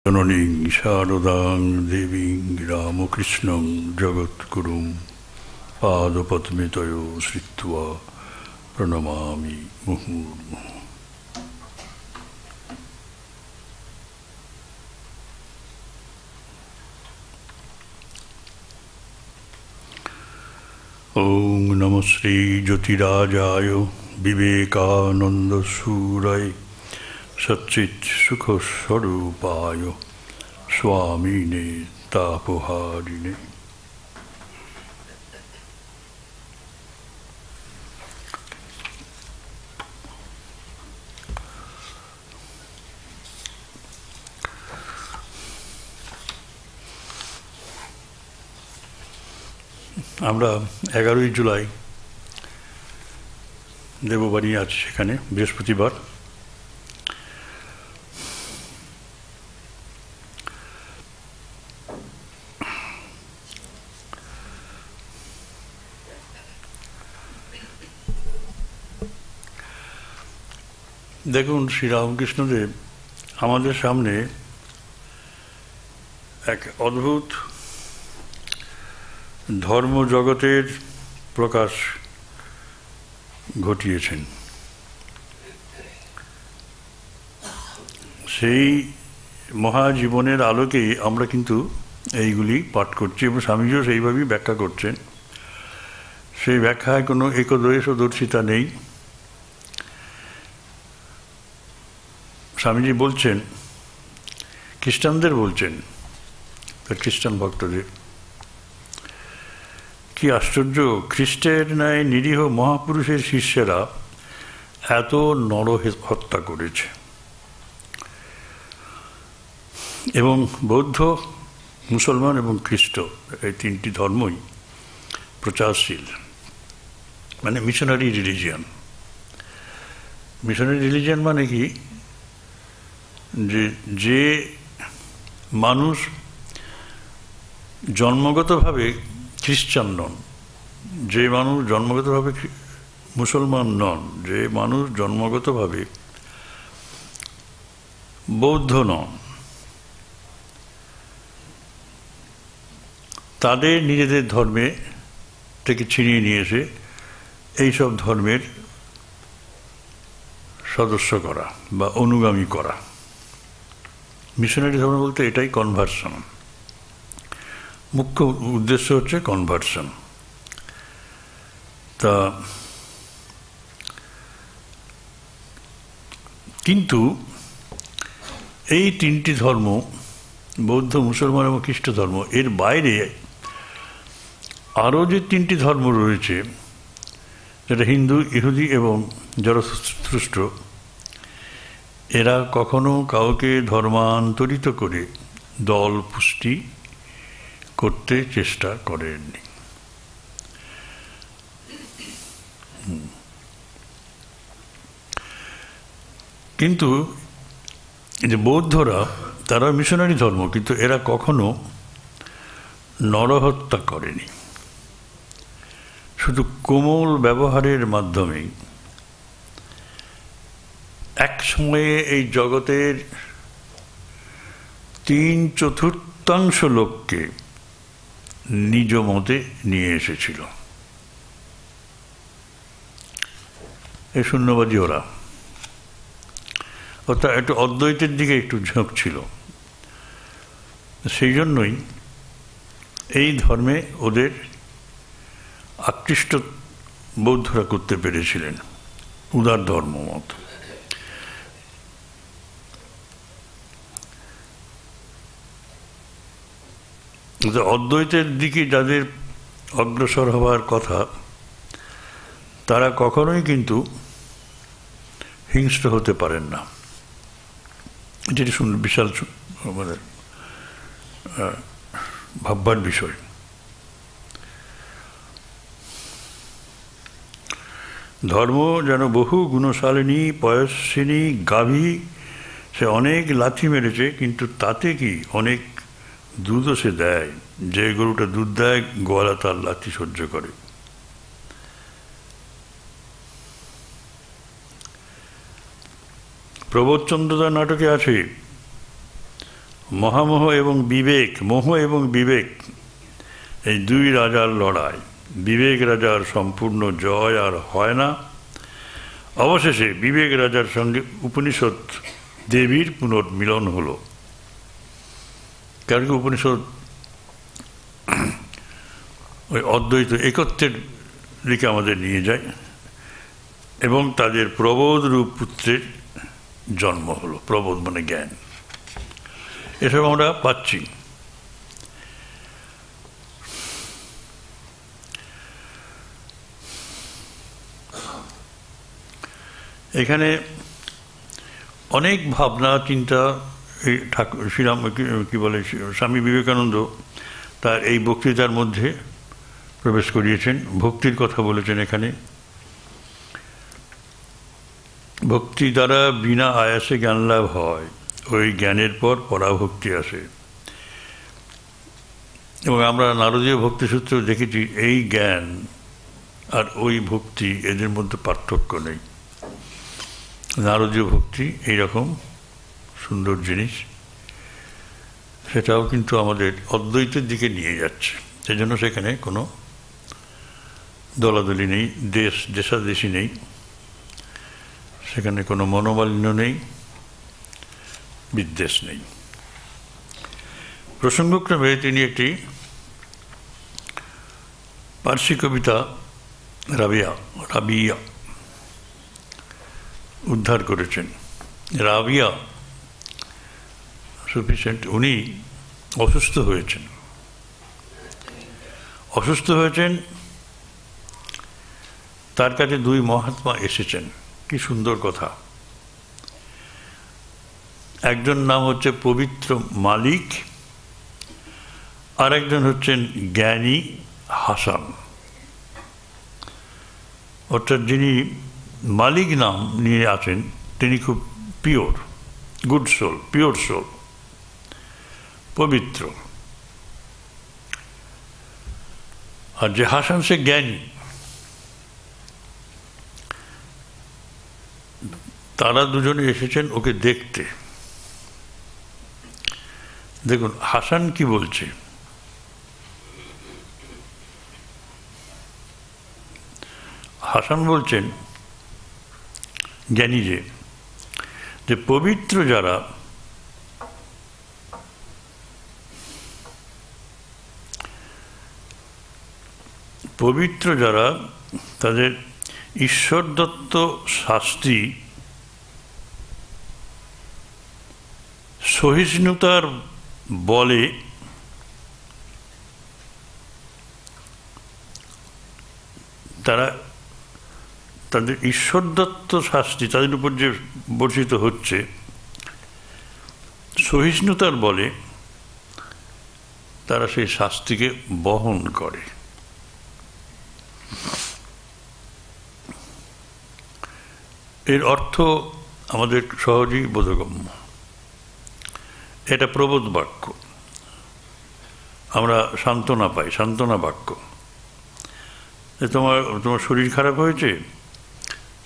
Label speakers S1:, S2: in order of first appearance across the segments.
S1: জননীং শারদাং দেবীং রামকৃষ্ণং জগৎগুরুং পাদপদ্মে তয়ো শ্রিত্বা প্রণমামি মুহুর্মুহুঃ। ওং নমঃ শ্রী জ্যোতিরাজায় বিবেকানন্দসূরয়ে সচ্চিৎ সুখস্বরূপায় স্বামিনে তাপহারিণে। আমরা 11ই জুলাই দেববাণী আছি, সেখানে বৃহস্পতিবার। দেখুন, শ্রীরামকৃষ্ণদেব আমাদের সামনে এক অদ্ভুত ধর্মজগতের প্রকাশ ঘটিয়েছেন। সেই মহাজীবনের আলোকেই আমরা কিন্তু এইগুলি পাঠ করছি এবং স্বামীজিও সেইভাবেই ব্যাখ্যা করছেন। সেই ব্যাখ্যায় কোনো একদর্শিতা নেই। স্বামীজি বলছেন, খ্রিস্টানদের বলছেন, খ্রিস্টান ভক্তদের, কি আশ্চর্য, খ্রিস্টের ন্যায় নিরীহ মহাপুরুষের শিষ্যেরা এত নরহত্যা করেছে এবং বৌদ্ধ, মুসলমান এবং খ্রিস্ট এই তিনটি ধর্মই প্রচারশীল, মানে মিশনারি রিলিজিয়ান। মিশনারি রিলিজিয়ান মানে কি, যে মানুষ জন্মগতভাবে খ্রিস্টান নন, যে মানুষ জন্মগতভাবে মুসলমান নন, যে মানুষ জন্মগতভাবে বৌদ্ধ নন, তাদের নিজেদের ধর্মে থেকে ছিনিয়ে নিয়ে এসে এইসব ধর্মের সদস্য করা বা অনুগামী করা। মিশনারি ধর্ম বলতে এটাই কনভার্সন, মুখ্য উদ্দেশ্য হচ্ছে কনভার্সন। তা কিন্তু এই তিনটি ধর্ম, বৌদ্ধ, মুসলমান এবং খ্রিস্ট ধর্ম, এর বাইরে আরও যে তিনটি ধর্ম রয়েছে, যেটা হিন্দু, ইহুদি এবং জরথুস্ট্র, এরা কখনো কাউকে ধর্মান্তরিত করে দল পুষ্টি করতে চেষ্টা করেননি। কিন্তু যে বৌদ্ধরা, তারা মিশনারি ধর্ম, কিন্তু এরা কখনো নরহত্যা করেনি। শুধু কোমল ব্যবহারের মাধ্যমে এক সময়ে এই জগতের 3/4 লোককে নিজ মতে নিয়ে এসেছিল। এই শূন্যবাদী ওরা, অর্থাৎ একটু অদ্বৈতের দিকে একটু ঝোঁক ছিল। সেই জন্যই এই ধর্মে ওদের আকৃষ্ট বৌদ্ধরা করতে পেরেছিলেন, উদার ধর্ম মত। অদ্বৈতের দিকে যাদের অগ্রসর হওয়ার কথা, তারা কখনোই কিন্তু হিংস্র হতে পারেন না। যেটি বিশাল মানে ভাববার বিষয়। ধর্ম যেন বহু গুণশালিনী পয়স্বিনী গাভী, সে অনেক লাথি মেরেছে, কিন্তু তাতে কি অনেক দুধও সে দেয়। যে গরুটা দুধ দেয়, গোয়ালা তার লাথি সহ্য করে। প্রবোধচন্দ্রদার নাটকে আছে, মহামোহ এবং বিবেক, মোহ এবং বিবেক, এই দুই রাজার লড়াই। বিবেক রাজার সম্পূর্ণ জয় আর হয় না। অবশেষে বিবেক রাজার সঙ্গে উপনিষদ দেবীর পুনর্মিলন হলো। কারণ উপনিষদ ওই অদ্বৈত একত্বের দিকে আমাদের নিয়ে যায় এবং তাদের প্রবোধ রূপ পুত্রের জন্ম হলো। প্রবোধ মানে জ্ঞান, এসব আমরা পাচ্ছি। এখানে অনেক ভাবনা চিন্তা এই ঠাকুর শ্রীরাম কি বলে স্বামী বিবেকানন্দ তার এই বক্তৃতার মধ্যে প্রবেশ করিয়েছেন। ভক্তির কথা বলেছেন এখানে। ভক্তি দ্বারা বিনা আয়াসে জ্ঞান লাভ হয়, ওই জ্ঞানের পর পরাভক্তি আসে। এবং আমরা নারদীয় ভক্তিসূত্র দেখেছি এই জ্ঞান আর ওই ভক্তি এদের মধ্যে পার্থক্য নেই। নারদীয় ভক্তি এইরকম সুন্দর জিনিস, সেটাও কিন্তু আমাদের অদ্বৈতের দিকে নিয়ে যাচ্ছে। সেজন্য সেখানে কোনো দলাদলি নেই, দেশাদেশি নেই, সেখানে কোনো মনোমালিন্য নেই, বিদ্বেষ নেই। প্রসঙ্গক্রমে তিনি একটি পার্সি কবিতা রাবিয়া উদ্ধার করেছেন। রাবিয়া সুফিসেন্ট, উনি অসুস্থ হয়েছেন। তার কাছে দুই মহাত্মা এসেছেন। কি সুন্দর কথা। একজন নাম হচ্ছে পবিত্র মালিক, আর একজন হচ্ছেন জ্ঞানী হাসান। অর্থাৎ যিনি মালিক নাম নিয়ে আছেন তিনি খুব pure, good soul, pure soul, পবিত্র। আর যে হাসান সে জ্ঞানী। তারা দুজনে এসেছেন ওকে দেখতে। দেখুন হাসান কি বলছে। হাসান বলছেন জ্ঞানী যে পবিত্র যারা তাদের ঈশ্বরদত্ত শাস্তি সহিষ্ণুতার বলে তারা তাদের ঈশ্বরদত্ত শাস্তি তাদের উপর যে বর্ষিত হচ্ছে সহিষ্ণুতার বলে তারা সেই শাস্তিকে বহন করে। এর অর্থ আমাদের সহজেই বোধগম্য। এটা প্রবোধ বাক্য, আমরা সান্ত্বনা পাই, সান্ত্বনা বাক্য। তোমার শরীর খারাপ হয়েছে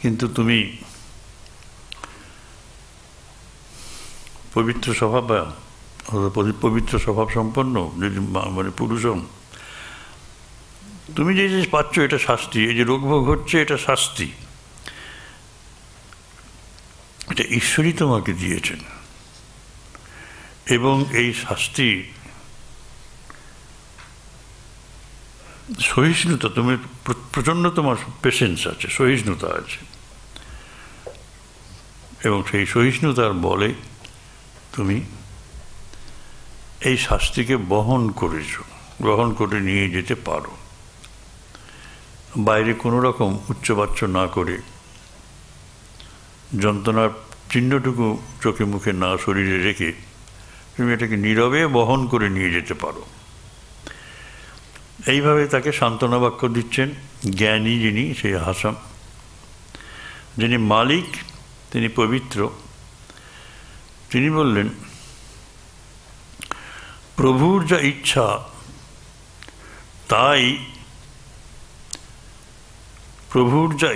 S1: কিন্তু তুমি পবিত্র স্বভাব পবিত্র স্বভাব সম্পন্ন যদি মানে পুরুষম, তুমি যে পাচ্ছ এটা শাস্তি, এই যে রোগভোগ হচ্ছে এটা শাস্তি, এটা ঈশ্বরই তোমাকে দিয়েছেন। এবং এই শাস্তি সহিষ্ণুতা, তুমি প্রচণ্ড তোমার পেশেন্স আছে, সহিষ্ণুতা আছে, এবং সেই সহিষ্ণুতার বলে তুমি এই শাস্তিকে বহন করে নিয়ে যেতে পারো। বাইরে কোনো রকম উচ্চবাচ্য না করে, যন্ত্রণার চিহ্নটুকু চোখে মুখে না শরীরে রেখে তুমি এটাকে নীরবে বহন করে নিয়ে যেতে পারো। এইভাবে তাকে সান্ত্বনা বাক্য দিচ্ছেন জ্ঞানী যিনি, সেই হাসান। যিনি মালিক তিনি পবিত্র, তিনি বললেন প্রভুর যা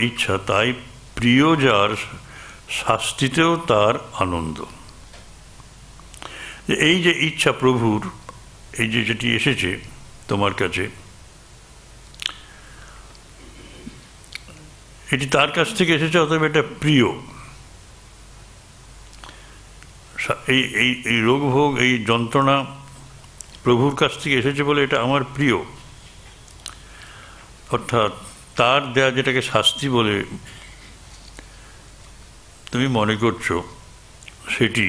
S1: ইচ্ছা তাই প্রিয় যার শাস্তিতেও তার আনন্দ। যে এই যে ইচ্ছা প্রভুর, এই যে যেটি এসেছে তোমার কাছে, এটি তার কাছ থেকে এসেছে, অতএব এটা প্রিয়। এই এই এই রোগ ভোগ, এই যন্ত্রণা প্রভুর কাছ থেকে এসেছে বলে এটা আমার প্রিয়। অর্থাৎ তার দেয়া যেটাকে শাস্তি বলে তুমি মনে করছো, সেটি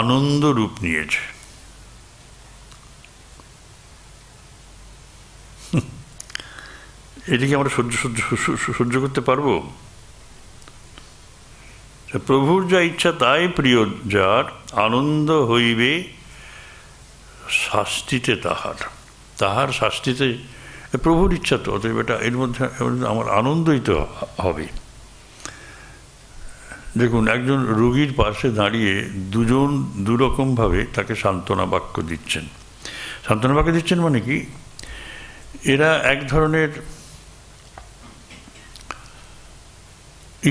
S1: আনন্দ রূপ নিয়েছে। এটিকে আমরা সহ্য করতে পারবো? প্রভুর যা ইচ্ছা তাই প্রিয়, যার আনন্দ হইবে শাস্তিতে তাহার। তাহার শাস্তিতে প্রভুর ইচ্ছা তো, অতএব এটা এর মধ্যে আমার আনন্দই তো হবে। দেখুন, একজন রোগীর পাশে দাঁড়িয়ে দুজন দুরকমভাবে তাকে সান্ত্বনা বাক্য দিচ্ছেন। সান্ত্বনা বাক্য দিচ্ছেন মানে কি, এরা এক ধরনের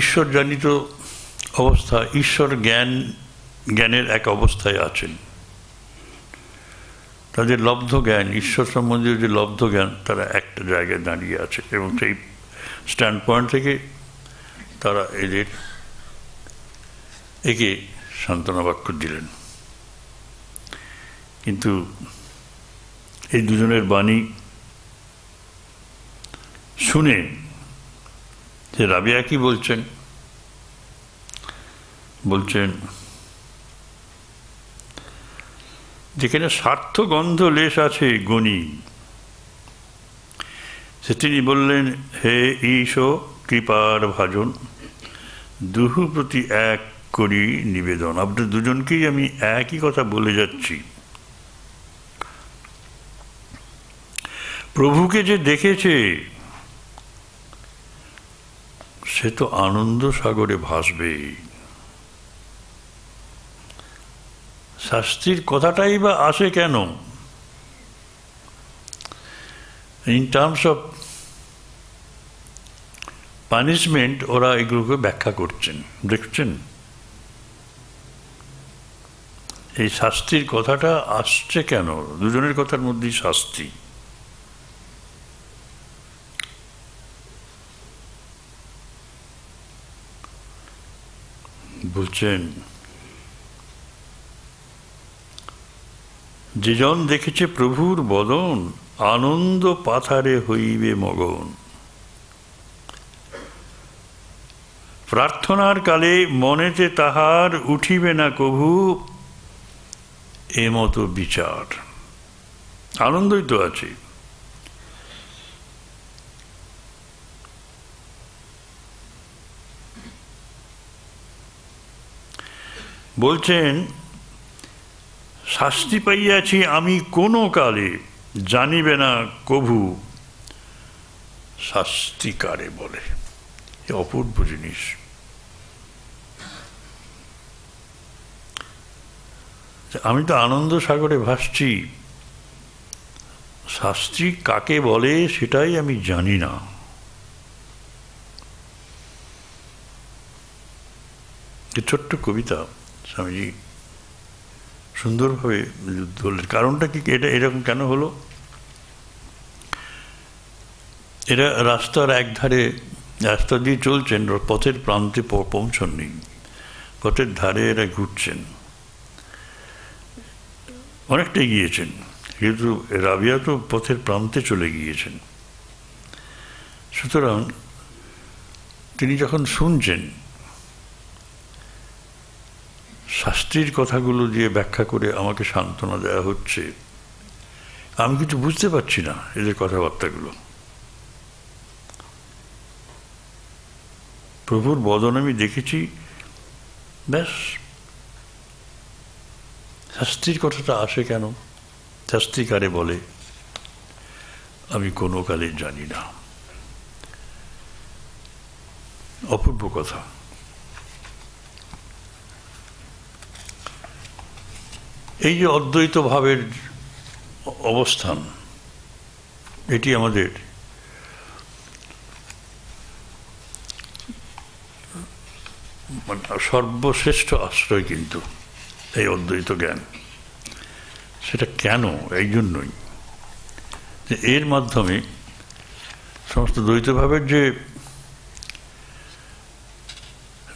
S1: ঈশ্বরজনিত অবস্থা, ঈশ্বর জ্ঞানের এক অবস্থায় আছেন। তাদের লব্ধ জ্ঞান, ঈশ্বর সম্বন্ধীয় যে লব্ধ জ্ঞান, তারা একটা জায়গায় দাঁড়িয়ে আছে, এবং সেই স্ট্যান্ড পয়েন্ট থেকে তারা একে সান্ত্বনা বাক্য দিলেন। কিন্তু এই দুজনের বাণী শুনে যে রাবিয়া কি বলছেন, যেখানে স্বার্থ গন্ধ লেশ আছে গণি, সে তিনি বললেন, হে ঈশ কৃপার ভাজন, দুহু প্রতি এক করি নিবেদন। আপনাদের দুজনকেই আমি একই কথা বলে যাচ্ছি। প্রভুকে যে দেখেছে সে তো আনন্দ সাগরে ভাসবে। শাস্তির কথাটাই বা আসে কেন? ইন টার্মস অফ পানিশমেন্ট ওরা এগুলোকে ব্যাখ্যা করছেন। দেখছেন, এই শাস্তির কথাটা আসছে কেন? দুজনের কথার মধ্যেই শাস্তি। বলছেন, যেজন দেখেছে প্রভুর বদন, আনন্দ পাথারে হইবে মগন। প্রার্থনার কালে মনেতে তাহার উঠিবে না কভু এমতো বিচার। আনন্দই তো আছে। বলছেন, শাস্তি পাইয়াছি আমি কোনো কালে, জানিবে না কভু শাস্তি কারে বলে। এ অপূর্ব জিনিস। আমি তো আনন্দ সাগরে ভাসছি, শাস্তি কাকে বলে সেটাই আমি জানি না। ছোট্ট কবিতা স্বামীজি সুন্দরভাবে বললেন। কারণটা কি, এটা এরকম কেন হলো? এরা রাস্তার একধারে, রাস্তা দিয়ে চলছেন, পথের প্রান্তে পৌঁছননি, পথের ধারে এরা ঘুরছেন, অনেকটাই গিয়েছেন, কিন্তু রাবিয়া তো পথের প্রান্তে চলে গিয়েছেন। সুতরাং তিনি যখন শুনছেন শাস্ত্রীর কথাগুলো দিয়ে ব্যাখ্যা করে আমাকে সান্ত্বনা দেওয়া হচ্ছে, আমি কিছু বুঝতে পারছি না এদের কথাবার্তাগুলো। প্রভুর বদন আমি দেখেছি, ব্যাস। শাস্ত্রীর কথাটা আসে কেন, শাস্ত্রী কারে বলে, আমি কোনো কালে জানি না। অপূর্ব কথা। এই যে অদ্বৈত ভাবের অবস্থান, এটি আমাদের মানে সর্বশ্রেষ্ঠ আশ্রয় কিন্তু এই অদ্বৈত জ্ঞান। সেটা কেন? এই জন্যই যে এর মাধ্যমে সমস্ত দ্বৈতভাবের যে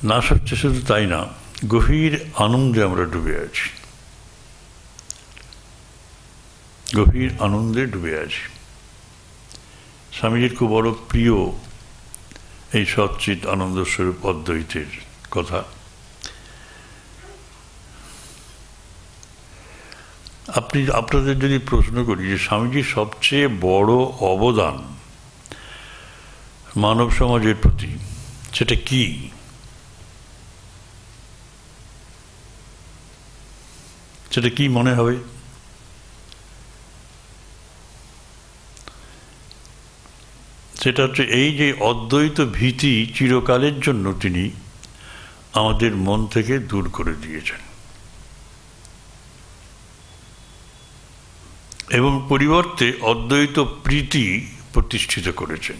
S1: নাশ হচ্ছে, শুধু তাই না, গভীর আনন্দে আমরা ডুবে আছি, গভীর আনন্দে ডুবে আছি। স্বামীজির খুব বড় প্রিয় এই সচ্চিৎ আনন্দস্বরূপ অদ্বৈতের কথা। আপনাদের যদি প্রশ্ন করি যে স্বামীজির সবচেয়ে বড় অবদান মানব সমাজের প্রতি, সেটা কি? সেটা কি মনে হবে? সেটা হচ্ছে এই যে অদ্বৈত ভীতি চিরকালের জন্য তিনি আমাদের মন থেকে দূর করে দিয়েছেন এবং পরিবর্তে অদ্বৈত প্রীতি প্রতিষ্ঠিত করেছেন।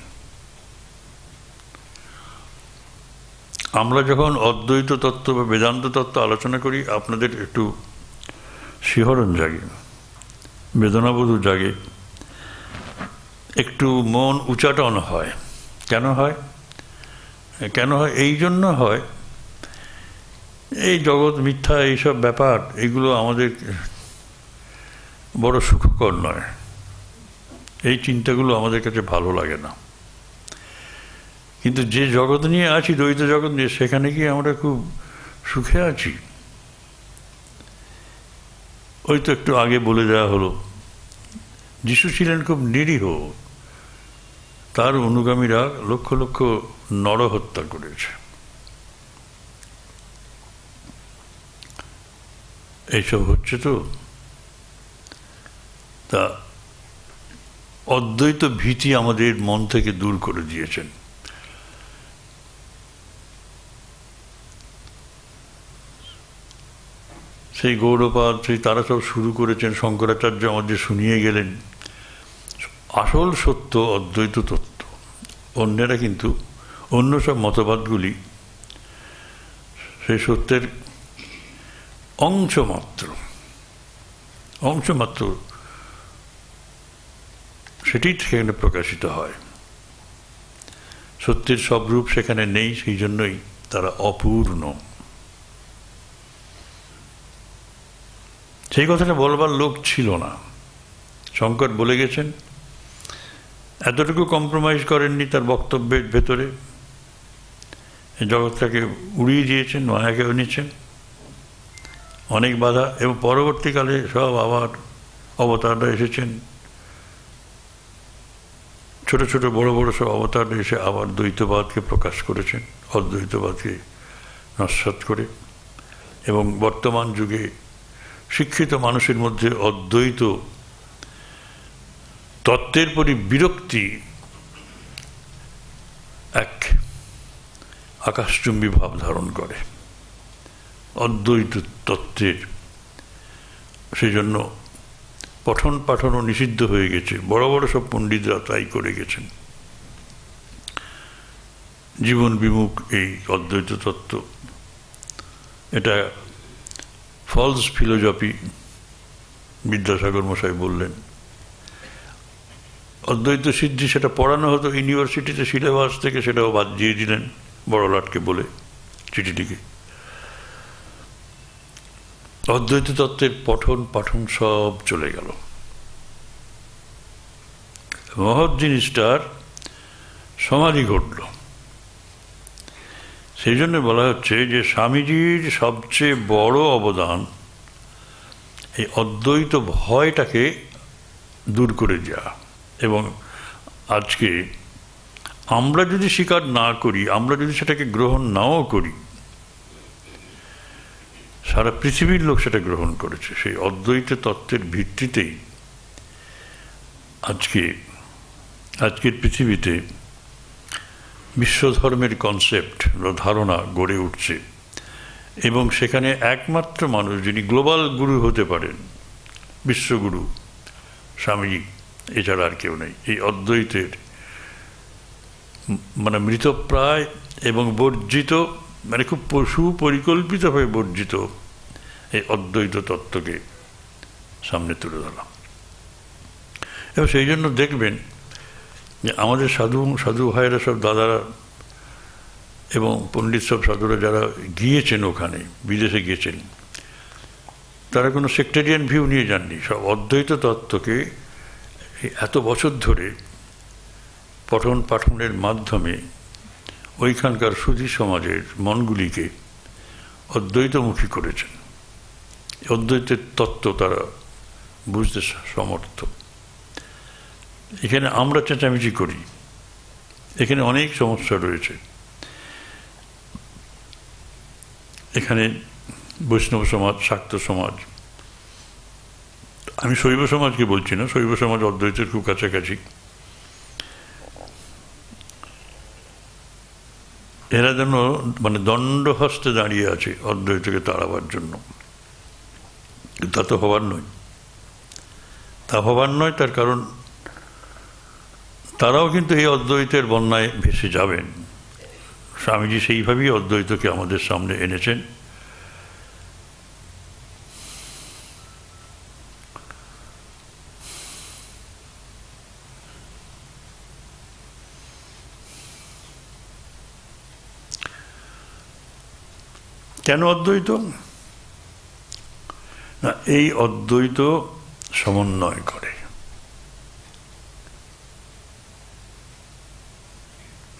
S1: আমরা যখন অদ্বৈত তত্ত্ব বা বেদান্ত তত্ত্ব আলোচনা করি, আপনাদের একটু শিহরণ জাগে, বেদনাবোধ জাগে, একটু মন উচাটন হয়। কেন হয়? কেন হয়? এই জন্য হয়, এই জগৎ মিথ্যা, এইসব ব্যাপার, এগুলো আমাদের বড় সুখকর নয়। এই চিন্তাগুলো আমাদের কাছে ভালো লাগে না। কিন্তু যে জগৎ নিয়ে আছি, দ্বৈত জগৎ নিয়ে, সেখানে কি আমরা খুব সুখে আছি? ওই তো একটু আগে বলে দেওয়া হলো, যিশু ছিলেন খুব নিরীহ, তার অনুগামীরা লক্ষ লক্ষ নরহত্যা করেছে। এইসব হচ্ছে তো। তা অদ্বৈত ভীতি আমাদের মন থেকে দূর করে দিয়েছেন। সেই গৌড়পাদ, সেই তারা সব শুরু করেছেন, শঙ্করাচার্য আমাদের শুনিয়ে গেলেন। আসল সত্য অদ্বৈত তত্ত্ব। অন্যেরা কিন্তু অন্য সব মতবাদগুলি সেই সত্যের অংশমাত্র, সেটি সেখানে প্রকাশিত হয়। সত্যের সব রূপ সেখানে নেই, সেই জন্যই তারা অপূর্ণ। সেই কথাটা বলবার লোক ছিল না। শঙ্কর বলে গেছেন, এতটুকু কম্প্রোমাইজ করেননি তার বক্তব্যের ভেতরে। জগৎটাকে উড়িয়ে দিয়েছেন, মায়াকে এনেছেন, অনেক বাধা, এবং পরবর্তীকালে সব আবার অবতাররা এসেছেন, ছোট ছোট বড় বড় সব অবতাররা এসে আবার দ্বৈতবাদকে প্রকাশ করেছেন, অদ্বৈতবাদকে নস্যাৎ করে। এবং বর্তমান যুগে শিক্ষিত মানুষের মধ্যে অদ্বৈত তত্ত্বের প্রতি বিরক্তি এক আকাশচুম্বী ভাব ধারণ করে অদ্বৈত তত্ত্বের। সেই জন্য পঠন পাঠনও নিষিদ্ধ হয়ে গেছে। বড় বড় সব পণ্ডিতরা তাই করে গেছেন। জীবন বিমুখ এই অদ্বৈত তত্ত্ব, এটা ফলস ফিলোজফি, বিদ্যাসাগর মশাই বললেন। অদ্বৈত সিদ্ধি সেটা পড়ানো হতো ইউনিভার্সিটিতে, সিলেবাস থেকে সেটাও বাদ দিয়ে দিলেন বড়লাটকে বলে চিঠি লিখে। অদ্বৈত তত্ত্বের পঠন পাঠন সব চলে গেল। মহৎ জিনিসটার সমাধি ঘটল। সেই জন্য বলা হচ্ছে যে স্বামীজির সবচেয়ে বড় অবদান এই অদ্বৈত ভয়টাকে দূর করে দেওয়া। এবং আজকে আমরা যদি স্বীকার না করি, আমরা যদি সেটাকে গ্রহণ নাও করি, সারা পৃথিবীর লোক সেটা গ্রহণ করেছে। সেই অদ্বৈত তত্ত্বের ভিত্তিতেই আজকের পৃথিবীতে বিশ্বধর্মের কনসেপ্ট বা ধারণা গড়ে উঠছে। এবং সেখানে একমাত্র মানুষ যিনি গ্লোবাল গুরু হতে পারেন, বিশ্বগুরু, স্বামীজি, এছাড়া আর কেউ নেই। এই অদ্বৈতের মানে মৃতপ্রায় এবং বর্জিত মানে খুব সুপরিকল্পিতভাবে বর্জিত এই অদ্বৈত তত্ত্বকে সামনে তুলে ধরলাম। এবং সেই জন্য দেখবেন যে আমাদের সাধু ভাইয়েরা, সব দাদারা এবং পণ্ডিত সব সাধুরা যারা গিয়েছেন ওখানে, বিদেশে গিয়েছেন, তারা কোনো সেক্টেরিয়ান ভিউ নিয়ে যাননি। সব অদ্বৈত তত্ত্বকে এত বছর ধরে পঠন পাঠনের মাধ্যমে ওইখানকার সুধী সমাজের মনগুলিকে অদ্বৈতমুখী করেছেন। অদ্বৈতের তত্ত্ব তারা বুঝতে সমর্থ। এখানে আমরা চেঁচামেচি করি, এখানে অনেক সমস্যা রয়েছে। এখানে বৈষ্ণব সমাজ, শাক্ত সমাজ, আমি শৈব সমাজকে বলছি না, শৈব সমাজ অদ্বৈতের খুব কাছাকাছি, এরা যেন মানে দণ্ডহস্তে দাঁড়িয়ে আছে অদ্বৈতকে তাড়াবার জন্য। তা তো হবার নয়, তা হবার নয়। তার কারণ তারাও কিন্তু এই অদ্বৈতের বন্যায় ভেসে যাবেন। স্বামীজি সেইভাবেই অদ্বৈতকে আমাদের সামনে এনেছেন। কেন অদ্বৈত? না, এই অদ্বৈত সমন্বয় করে।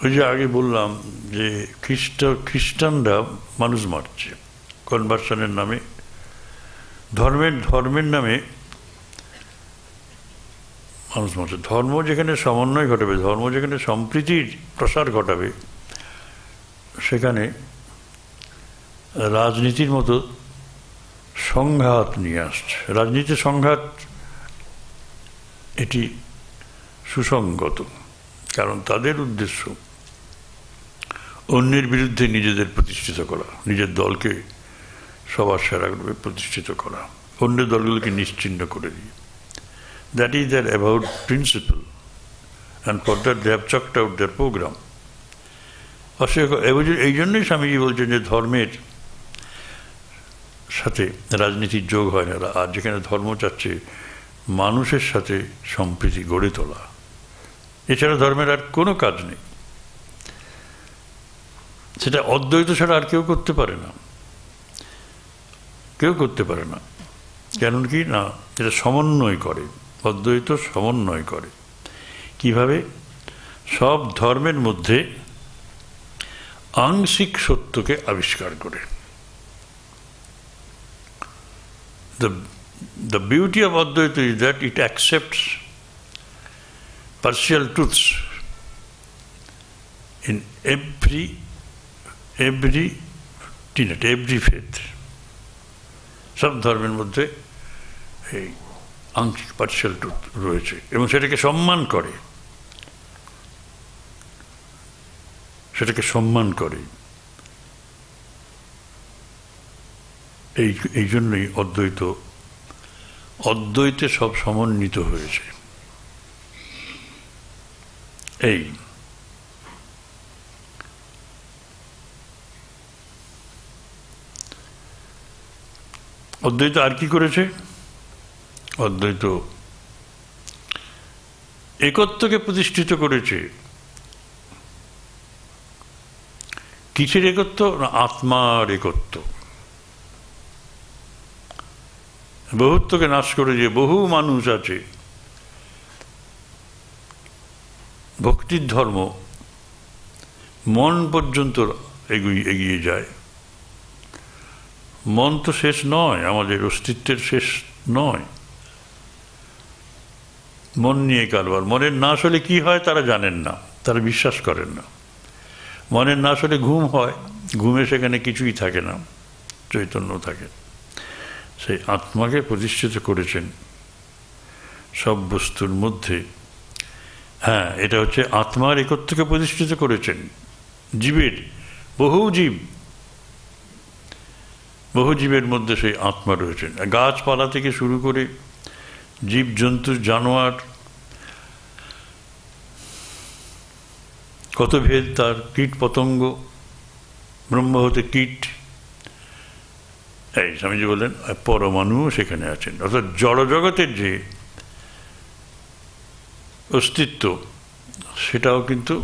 S1: ওই যে আগে বললাম যে খ্রিস্টানরা মানুষ মারছে কনভার্সনের নামে, ধর্মের নামে মানুষ মারছে। ধর্ম যেখানে সমন্বয় ঘটাবে, ধর্ম যেখানে সম্প্রীতির প্রসার ঘটাবে, সেখানে রাজনীতির মতো সংঘাত নিয়ে আসছে। রাজনীতির সংঘাত এটি সুসংগত, কারণ তাদের উদ্দেশ্য অন্যের বিরুদ্ধে নিজেদের প্রতিষ্ঠিত করা, নিজের দলকে সবার সেরা রূপে প্রতিষ্ঠিত করা, অন্যের দলগুলোকে নিশ্চিহ্ন করে দিয়ে। That is their about principle, and for that they have chalked out their programme. এই জন্যই স্বামীজি বলছেন যে ধর্মের সাথে রাজনীতির যোগ হয় না। আর যেখানে ধর্ম চাচ্ছে মানুষের সাথে সম্প্রীতি গড়ে তোলা, এছাড়া ধর্মের আর কোনো কাজ নেই। সেটা অদ্বৈত ছাড়া আর কেউ করতে পারে না, কেউ করতে পারে না। কেন কি না, এটা সমন্বয় করে, অদ্বৈত সমন্বয় করে। কিভাবে? সব ধর্মের মধ্যে আংশিক সত্যকে আবিষ্কার করে। The beauty of Advaita is that it accepts partial truths in every tenet, every faith. সব ধর্মের মধ্যে এই আংশিক পার্শিয়াল ট্রুথ রয়েছে এবং সেটাকে সম্মান করে, সেটাকে সম্মান করে। এই জন্যই অদ্বৈতে সব সমন্বিত হয়েছে। এই অদ্বৈত আর কি করেছে? অদ্বৈত একত্বকে প্রতিষ্ঠিত করেছে। কিসের একত্ব? না, আত্মার একত্ব। বহুত্বকে নাশ করে যে বহু মানুষ আছে, ভক্তির ধর্ম মন পর্যন্ত এগিয়ে যায়। মন তো শেষ নয়, আমাদের অস্তিত্বের শেষ নয়। মন নিয়ে কারবার। মনের নাশ হলে কি হয় তারা জানেন না, তারা বিশ্বাস করেন না। মনের নাশ হলে ঘুম হয়, ঘুমে সেখানে কিছুই থাকে না, চৈতন্য থাকে। সেই আত্মাকে প্রতিষ্ঠিত করেছেন সব বস্তুর মধ্যে। হ্যাঁ, এটা হচ্ছে আত্মার একত্বকে প্রতিষ্ঠিত করেছেন। জীবের বহু জীবের মধ্যে সেই আত্মা রয়েছেন। গাছপালা থেকে শুরু করে জীব জন্তু জানোয়ার, কত ভেদ তার, কীট পতঙ্গ, ব্রহ্ম হতে কীট, এই স্বামীজি বললেন পরমাণুও সেখানে আছেন। অর্থাৎ জড়জগতের যে অস্তিত্ব সেটাও কিন্তু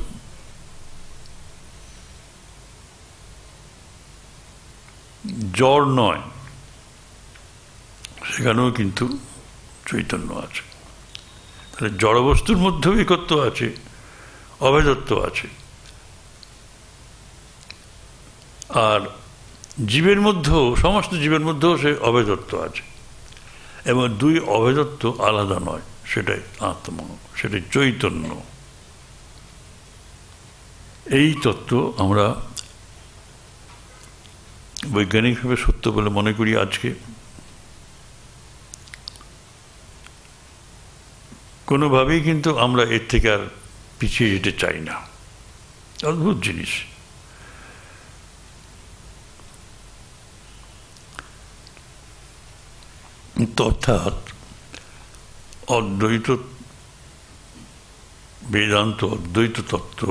S1: জড় নয়, সেখানেও কিন্তু চৈতন্য আছে। তাহলে জড়বস্তুর মধ্যেও একত্ব আছে, অভেদত্ব আছে, আর জীবের মধ্যেও, সমস্ত জীবের মধ্যেও সে অভেদত্ব আছে, এবং দুই অভেদত্ব আলাদা নয়, সেটাই আত্মা, সেটাই চৈতন্য। এই তত্ত্ব আমরা বৈজ্ঞানিকভাবে সত্য বলে মনে করি আজকে। কোনোভাবেই কিন্তু আমরা এর থেকে আর পিছিয়ে যেতে চাই না। অদ্ভুত জিনিস। অর্থাৎ অদ্বৈত বেদান্ত, অদ্বৈত তত্ত্ব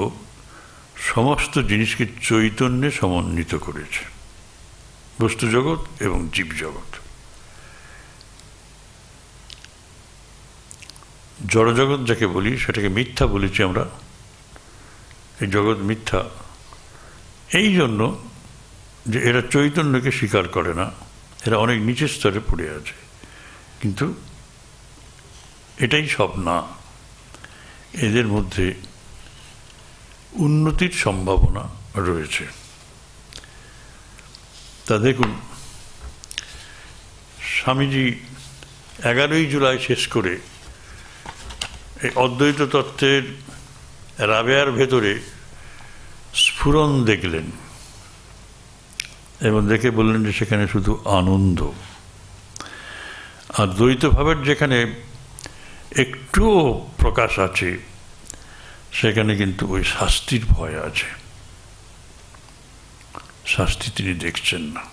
S1: সমস্ত জিনিসকে চৈতন্যে সমন্বিত করেছে, বস্তু জগৎ এবং জীব জগৎ। জড়জগৎ যাকে বলি সেটাকে মিথ্যা বলেছি আমরা। এই জগৎ মিথ্যা এই জন্য যে এরা চৈতন্যকে স্বীকার করে না, এরা অনেক নিচের স্তরে পড়ে আছে। কিন্তু এটাই সব না, এদের মধ্যে উন্নতির সম্ভাবনা রয়েছে। তা দেখুন, স্বামীজি 11ই জুলাই শেষ করে এই অদ্বৈত তত্ত্বের রাবেয়ার ভেতরে স্ফুরণ দেখলেন এবং দেখে বললেন যে সেখানে শুধু আনন্দ। আর দ্বৈতভাবের যেখানে একটুও প্রকাশ আছে সেখানে কিন্তু ওই শাস্তির ভয় আছে, শাস্তি তিনি দেখছেন না।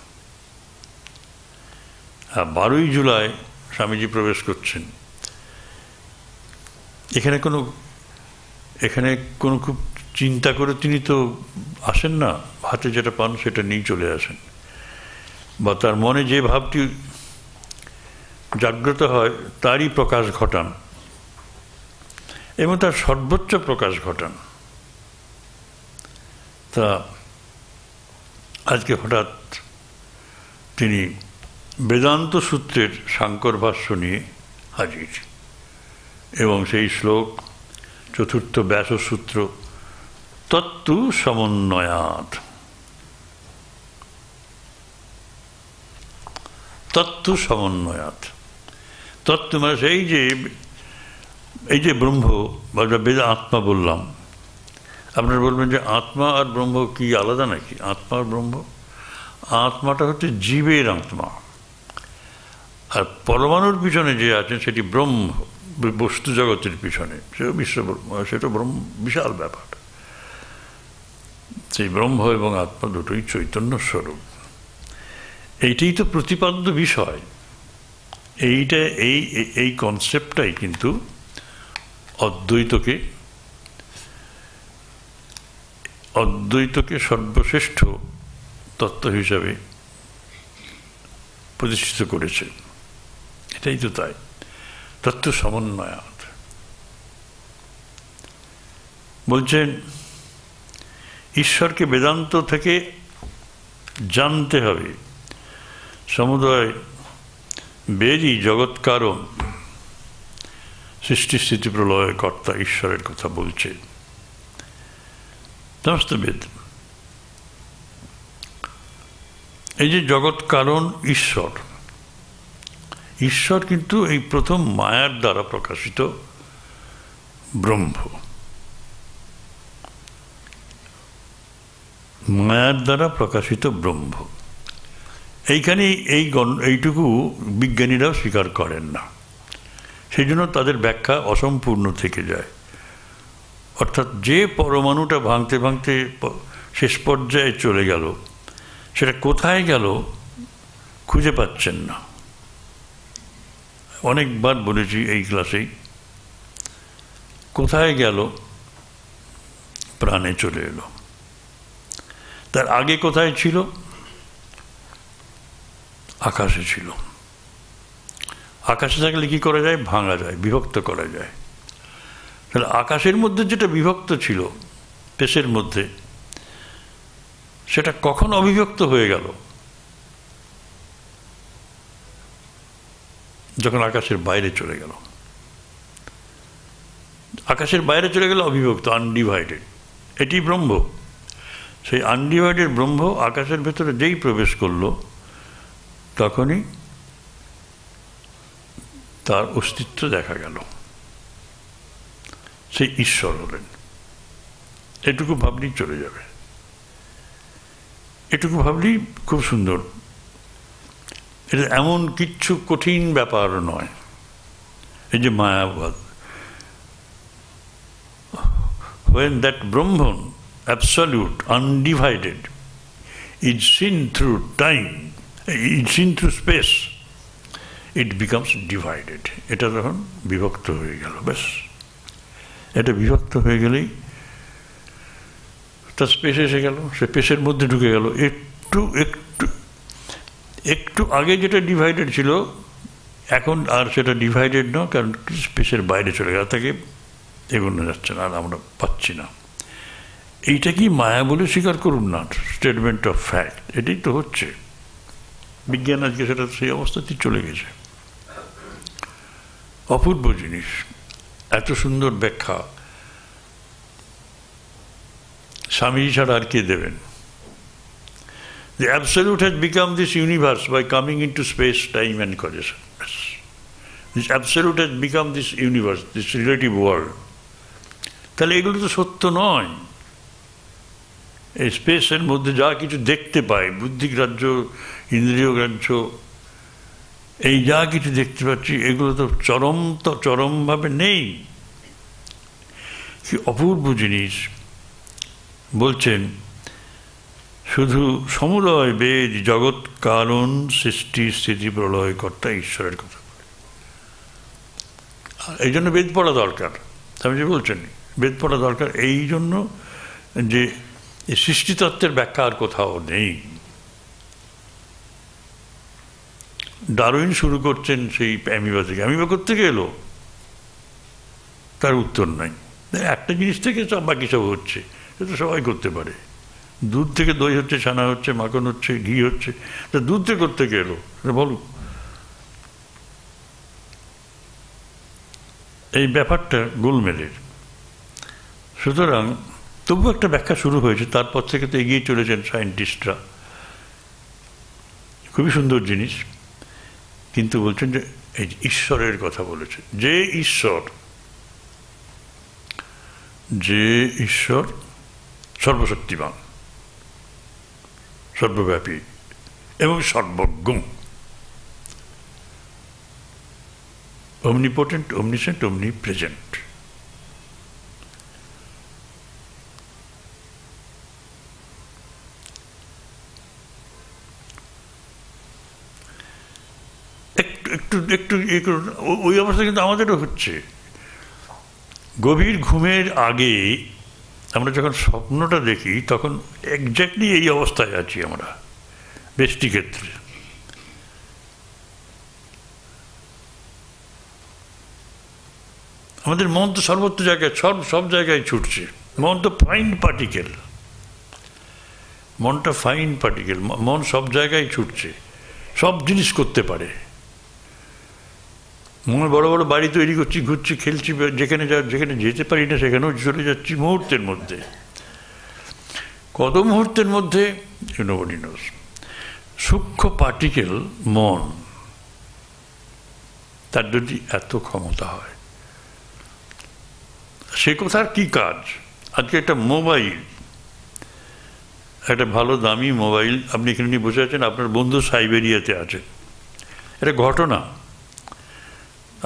S1: আর 12ই জুলাই স্বামীজি প্রবেশ করছেন। এখানে কোনো খুব চিন্তা করে তিনি তো আসেন না, হাতে যেটা পান সেটা নিয়ে চলে আসেন, বা তার মনে যে ভাবটি জাগ্রত হয় তারই প্রকাশ ঘটান এবং তার সর্বোচ্চ প্রকাশ ঘটান। তা আজকে হঠাৎ তিনি বেদান্ত সূত্রের সাংকর ভাষ্য নিয়ে হাজির, এবং সেই শ্লোক চতুর্থ ব্যাসসূত্র তত্ত্ব সমন্বয়াৎ। তত্ত্ব সমন্বয়াৎ, তত্ত্ব মানে সেই যে এই যে ব্রহ্ম বা বেদ আত্মা বললাম। আপনারা বলবেন যে আত্মা আর ব্রহ্ম কি আলাদা নাকি? আত্মা আর ব্রহ্ম, আত্মাটা হচ্ছে জীবের আত্মা, আর পরমাণুর পিছনে যে আছেন সেটি ব্রহ্ম, বস্তু জগতের পিছনে সেটা ব্রহ্ম, বিশাল ব্যাপার। সেই ব্রহ্ম এবং আত্মা দুটোই চৈতন্য স্বরূপ। এইটাই তো প্রতিপাদ্য বিষয়। এইটা এই কনসেপ্টটাই কিন্তু অদ্বৈতকে সর্বশ্রেষ্ঠ তত্ত্ব হিসাবে প্রতিষ্ঠিত করেছে। এটাই তো তাই, তত্ত্ব সমন্বয়াৎ। বলছেন ঈশ্বরকে বেদান্ত থেকে জানতে হবে। সমুদয় বেদই জগৎ কারণ, সৃষ্টি স্থিতি প্রলয়ের কর্তা ঈশ্বরের কথা বলছে সমস্ত বেদ। এই যে জগৎ কারণ ঈশ্বর, ঈশ্বর কিন্তু এই প্রথম মায়ার দ্বারা প্রকাশিত ব্রহ্ম, মায়ার দ্বারা প্রকাশিত ব্রহ্ম। এইখানেই এইটুকু বিজ্ঞানীরাও স্বীকার করেন না, সেই জন্য তাদের ব্যাখ্যা অসম্পূর্ণ থেকে যায়। অর্থাৎ যে পরমাণুটা ভাঙতে ভাঙতে শেষ পর্যায়ে চলে গেল, সেটা কোথায় গেল খুঁজে পাচ্ছেন না। অনেকবার বলেছি এই ক্লাসেই, কোথায় গেল? প্রাণে চলে এলো। তার আগে কোথায় ছিল? আকাশে ছিল। আকাশে থাকলে কি করা যায়? ভাঙা যায়, বিভক্ত করা যায়। তাহলে আকাশের মধ্যে যেটা বিভক্ত ছিল স্পেসের মধ্যে, সেটা কখন অবিভক্ত হয়ে গেল? যখন আকাশের বাইরে চলে গেল। আকাশের বাইরে চলে গেল অবিভক্ত, আনডিভাইডেড। এটি ব্রহ্ম। সেই আনডিভাইডেড ব্রহ্ম আকাশের ভেতরে যেই প্রবেশ করলো, তখনই তার অস্তিত্ব দেখা গেল। সেই ঈশ্বর হলেন। এটুকু ভাবলেই চলে যাবে, এটুকু ভাবলেই খুব সুন্দর। এটা এমন কিচ্ছু কঠিন ব্যাপার নয়। এই যে মায়াবাদ, when that Brahman, absolute, undivided, is seen through time, is seen through space, it becomes divided. এটা তখন বিভক্ত হয়ে গেল। ব্যাস, এটা বিভক্ত হয়ে গেলেই তার স্পেস এসে গেল, সে স্পেসের মধ্যে ঢুকে গেল। একটু একটু একটু আগে যেটা ডিভাইডেড ছিল, এখন আর সেটা ডিভাইডেড নয়, কারণ স্পেসের বাইরে চলে গেল, তাকে এগোনো যাচ্ছে না, আর আমরা পাচ্ছি না। এইটা কি মায়া বলে স্বীকার করুন না, স্টেটমেন্ট অফ ফ্যাক্ট। এটাই তো হচ্ছে। বিজ্ঞান আজকে সেটা সেই অবস্থাতেই চলে গেছে। অপূর্ব জিনিস, এত সুন্দর ব্যাখ্যা স্বামীজি ছাড়া আর কে দেবেন? The absolute has become this universe by coming into space, time and causation. This absolute has become this universe, this relative world. তাহলে এগুলো তো সত্য নয়। এই স্পেসের মধ্যে যা কিছু দেখতে পাই, বুদ্ধিগ্রাহ্য, ইন্দ্রিয় গ্রাহ্য, এই যা কিছু দেখতে পাচ্ছি, এগুলো তো চরমভাবে নেই। কি অপূর্ব জিনিস বলছেন। শুধু সমুদয় বেদ জগৎ কারণ সৃষ্টি স্থিতি প্রলয় কর্তা ঈশ্বরের কথা। এই জন্য বেদ পড়া দরকার। আমি যে বলছেন বেদ পড়া দরকার এই জন্য যে সৃষ্টিতত্ত্বের ব্যাখ্যা আর কোথাও নেই। ডারউইন শুরু করছেন সেই অ্যামিবা থেকে। অ্যামিবা কোত্থেকে এলো তার উত্তর নাই। একটা জিনিস থেকে সব বাকি সব হচ্ছে, এটা সবাই করতে পারে। দুধ থেকে দই হচ্ছে, ছানা হচ্ছে, মাখন হচ্ছে, ঘি হচ্ছে, তা দুধ থেকে কোত্থেকে এলো বলুন। এই ব্যাপারটা গোলমেলের। সুতরাং তবু একটা ব্যাখ্যা শুরু হয়েছে, তারপর থেকে তো এগিয়ে চলেছেন সায়েন্টিস্টরা। খুবই সুন্দর জিনিস। কিন্তু বলছেন যে এই ঈশ্বরের কথা বলেছে, যে ঈশ্বর সর্বশক্তিমান, সর্বব্যাপী এবং সর্বজ্ঞ, omnipotent, omniscient, omnipresent। একটু ওই অবস্থা কিন্তু আমাদেরও হচ্ছে। গভীর ঘুমের আগে আমরা যখন স্বপ্নটা দেখি, তখন এক্স্যাক্টলি এই অবস্থায় আছি আমরা বেশটি ক্ষেত্রে। আমাদের মন তো সর্বত্র জায়গায়, সব জায়গায় ছুটছে। মন তো ফাইন পার্টিকেল, মনটা ফাইন পার্টিকেল। মন সব জায়গায় ছুটছে, সব জিনিস করতে পারে। মনে বড় বড় বাড়ি তৈরি করছি, ঘুরছি, খেলছি, যেখানে যেতে পারি না সেখানেও চলে যাচ্ছি মুহূর্তের মধ্যে। কত মুহূর্তের মধ্যে নোবডি নোজ। সূক্ষ্ম পার্টিকেল মন, তার যদি এত ক্ষমতা হয়, সে কথার কি কাজ? আজকে একটা মোবাইল, একটা ভালো দামি মোবাইল আপনি এখানে নিয়ে বসে আছেন, আপনার বন্ধু সাইবেরিয়াতে আছে। এটা ঘটনা।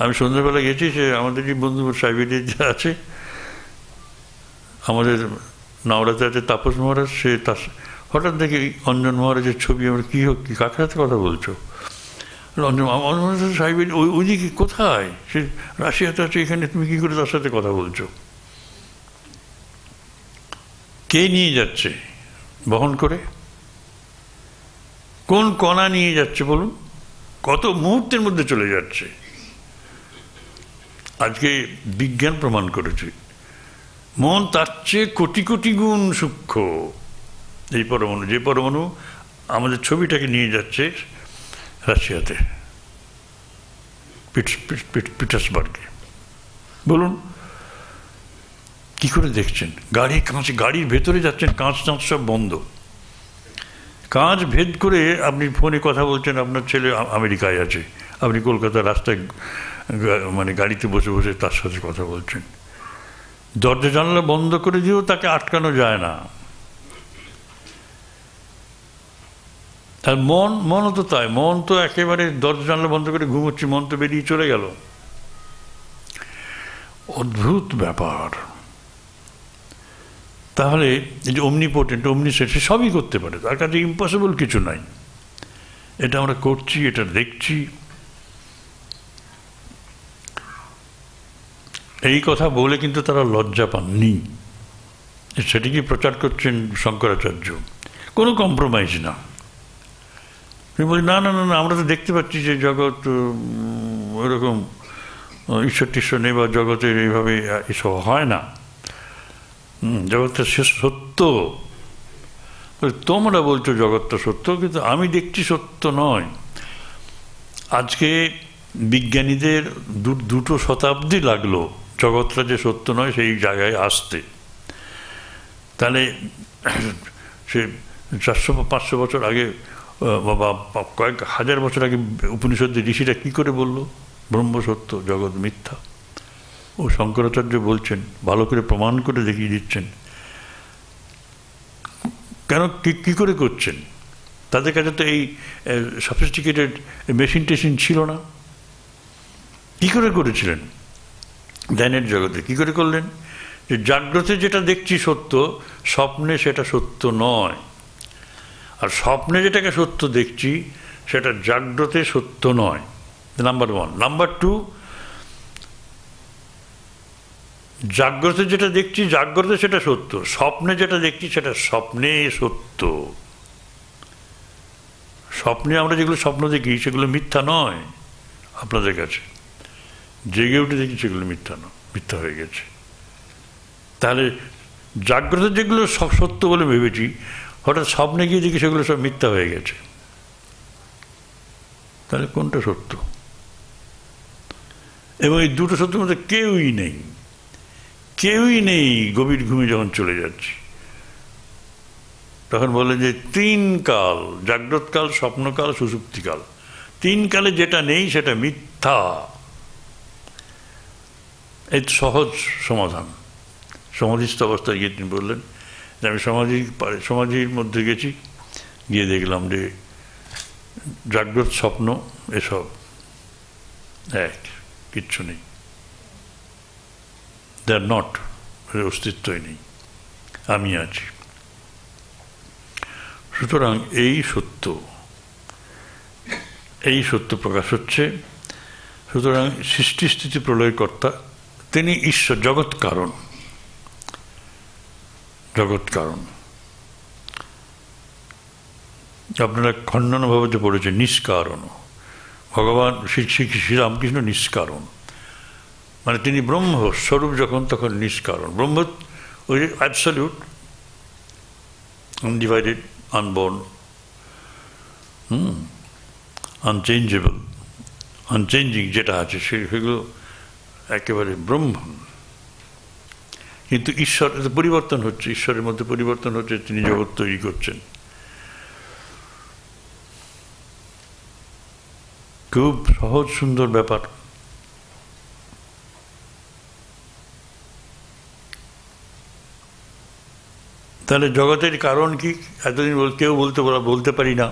S1: আমি সন্ধ্যাবেলা গেছি, সে আমাদের যে বন্ধু সাইবেরিয়াতে আছে, আমাদের নাওড়াতে আছে তাপস মহারাজ, সে তার হঠাৎ দেখি অঞ্জন মহারাজের ছবি। আমরা কী কার সাথে কথা বলছো? অঞ্জন মহারাজ সাইবেরিয়া ওইদিকে কোথায়? সে রাশিয়াতে আছে, এখানে তুমি কী করে তার সাথে কথা বলছো? কে নিয়ে যাচ্ছে? বহন করে? কোন কণা নিয়ে যাচ্ছে বলুন? কত মুহূর্তের মধ্যে চলে যাচ্ছে। আজকে বিজ্ঞান প্রমাণ করেছে মন তার চেয়ে কোটি কোটি গুণ সূক্ষ্ম। এই পরমাণু, যে পরমাণু আমাদের ছবিটাকে নিয়ে যাচ্ছে রাশিয়াতে, পিটার্সবার্গে, বলুন কি করে দেখছেন? গাড়ির ভেতরে যাচ্ছেন, কাঁচ টাঁচ সব বন্ধ, কাঁচ ভেদ করে আপনি ফোনে কথা বলছেন, আপনার ছেলে আমেরিকায় আছে, আপনি কলকাতার রাস্তায় মানে গাড়িতে বসে বসে তার সাথে কথা বলছেন। দরজা জানলা বন্ধ করে দিয়েও তাকে আটকানো যায় না। আর মনও তো তাই, মন তো একেবারে দরজা জানলা বন্ধ করে ঘুমোচ্ছি, মন তো বেরিয়ে চলে গেল। অদ্ভুত ব্যাপার। তাহলে এই যে অমনিপোটেন্ট, অমনিসেন্ট, সে সবই করতে পারে, তার কাছে ইম্পসিবল কিছু নাই। এটা আমরা করছি, এটা দেখছি। এই কথা বলে কিন্তু তারা লজ্জা পাননি, সেটিকে প্রচার করছেন শঙ্করাচার্য। কোনো কম্প্রোমাইজ না। তুমি বলি না না না, আমরা তো দেখতে পাচ্ছি যে জগৎ ওইরকম ঈশ্বর টিশ্বর নেই, বা জগতের এইভাবে এসব হয় না, জগৎটা শেষ সত্য। তোমরা বলছো জগৎটা সত্য, কিন্তু আমি দেখছি সত্য নয়। আজকে বিজ্ঞানীদের দুটো শতাব্দী লাগলো জগৎটা যে সত্য নয় সেই জায়গায় আসতে। তাহলে সে 400-500 বছর আগে বা কয়েক হাজার বছর আগে উপনিষদের ঋষিরা কি করে বললো ব্রহ্ম সত্য, জগৎ মিথ্যা? ও শঙ্করাচার্য বলছেন, ভালো করে প্রমাণ করে দেখিয়ে দিচ্ছেন। কেন, কি করে করছেন? তাদের কাছে তো এই সফিস্টিকেটেড মেশিন টেশিন ছিল না। কি করে করেছিলেন? ধ্যানের জগতে কি করে করলেন? যে জাগ্রতে যেটা দেখছি সত্য, স্বপ্নে সেটা সত্য নয়। আর স্বপ্নে যেটাকে সত্য দেখছি সেটা জাগ্রতে সত্য নয়, নাম্বার 1। নাম্বার 2, জাগ্রতে যেটা দেখছি জাগ্রতে সেটা সত্য, স্বপ্নে যেটা দেখছি সেটা স্বপ্নে সত্য। স্বপ্নে আমরা যেগুলো স্বপ্ন দেখি সেগুলো মিথ্যা নয় আপনাদের কাছে। জেগে উঠে দেখি সেগুলো মিথ্যা নয়, মিথ্যা হয়ে গেছে। তাহলে জাগ্রত যেগুলো সব সত্য বলে ভেবেছি, হঠাৎ স্বপ্নে গিয়ে দেখি সেগুলো সব মিথ্যা হয়ে গেছে। তাহলে কোনটা সত্য? এবং এই দুটো সত্যের মধ্যে কেউই নেই। গভীর ঘুমে যখন চলে যাচ্ছি তখন বললেন যে 3 কাল, জাগ্রতকাল, স্বপ্নকাল, সুষুপ্তিকাল, 3 কালে যেটা নেই সেটা মিথ্যা। এই সহজ সমাধান। সমাধিস্থ অবস্থায় গিয়ে তিনি বললেন যে আমি সমাধির মধ্যে গেছি, গিয়ে দেখলাম যে জাগ্রত স্বপ্ন এসব এক, কিচ্ছু নেই, দে আর নট, অস্তিত্বই নেই, আমি আছি। সুতরাং এই সত্য প্রকাশ হচ্ছে। সুতরাং সৃষ্টি স্থিতি প্রলয়কর্তা তিনি ঈশ্বর, জগৎ কারণ। আপনারা খণ্ডন ভাবতে পড়েছেন নিষ্কারণ। ভগবান শ্রীরামকৃষ্ণ নিষ্কারণ, মানে তিনি ব্রহ্ম স্বরূপ যখন, তখন নিষ্কারণ। ব্রহ্ম ওই অ্যাবসলিউট, আনডিভাইডেড, আনবর্ন, আনচেঞ্জেবল, আনচেঞ্জিং যেটা আছে সেগুলো একেবারে ব্রহ্ম। কিন্তু ঈশ্বর পরিবর্তন হচ্ছে, ঈশ্বরের মধ্যে পরিবর্তন হচ্ছে, তিনি জগৎ তৈরি করছেন। খুব সহজ সুন্দর ব্যাপার। তাহলে জগতের কারণ কি? এতদিন কেউ বলতে পারি না।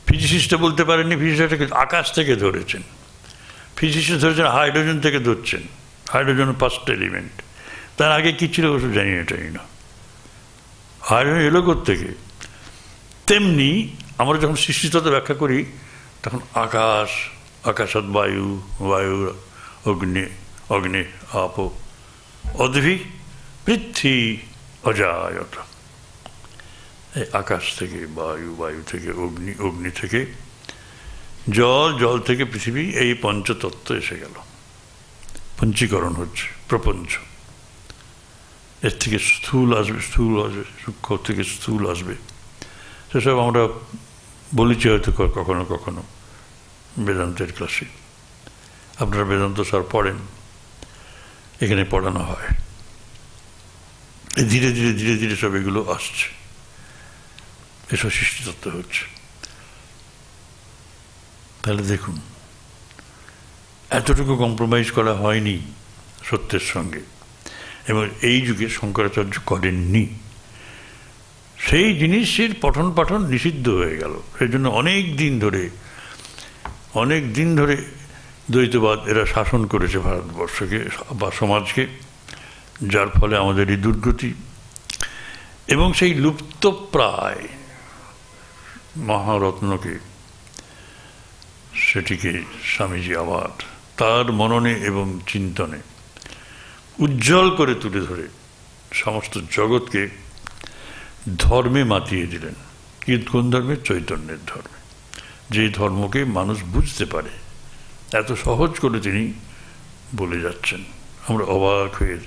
S1: ফিজিসিস্টে বলতে পারেননি, ফিজিসিস্টকে আকাশ থেকে ধরেছেন, ফিজিসিস্ট ধরেছেন হাইড্রোজেন থেকে ধরছেন, হাইড্রোজেন ফার্স্ট এলিমেন্ট। তার আগে কি ছিল ওসব জানি না। হাইড্রোজেন এলো থেকে। তেমনি আমরা যখন সৃষ্টিতত্ত্ব ব্যাখ্যা করি তখন আকাশাৎ বায়ু, অগ্নি আপ, অদ্ভি পৃথ্বী অজায়ত, এই আকাশ থেকে বায়ু, বায়ু থেকে অগ্নি, অগ্নি থেকে জল, জল থেকে পৃথিবী, এই পঞ্চতত্ত্ব এসে গেল। পঞ্চীকরণ হচ্ছে, প্রপঞ্চ। এর থেকে স্থূল আসবে, স্থূল আসবে, সূক্ষ্ম থেকে স্থূল আসবে। সেসব আমরা বলেছি হয়তো কখনো কখনো বেদান্তের ক্লাসে। আপনারা বেদান্ত স্যার পড়েন, এখানে পড়ানো হয়। ধীরে ধীরে ধীরে ধীরে সব এগুলো আসছে, এসব সৃষ্টিতত্ত্ব হচ্ছে। তাহলে দেখুন, এতটুকু কম্প্রোমাইজ করা হয়নি সত্যের সঙ্গে, এবং এই যুগে শঙ্করাচার্য করেননি। সেই জিনিসের পঠন পাঠন নিষিদ্ধ হয়ে গেল। সেই জন্য অনেক দিন ধরে দ্বৈতবাদ এরা শাসন করেছে ভারতবর্ষকে বা সমাজকে, যার ফলে আমাদের এই দুর্গতি। এবং সেই লুপ্তপ্রায় মহারত্নকে, সেটিকে স্বামীজি আবার তার মননে এবং চিন্তনে উজ্জ্বল করে তুলে ধরে সমস্ত জগৎকে ধর্মে মাতিয়ে দিলেন। কোন ধর্মে? চৈতন্যের ধর্মে। যে ধর্মকে মানুষ বুঝতে পারে, এত সহজ করে তিনি বলে যাচ্ছেন। আমরা অবাক হয়ে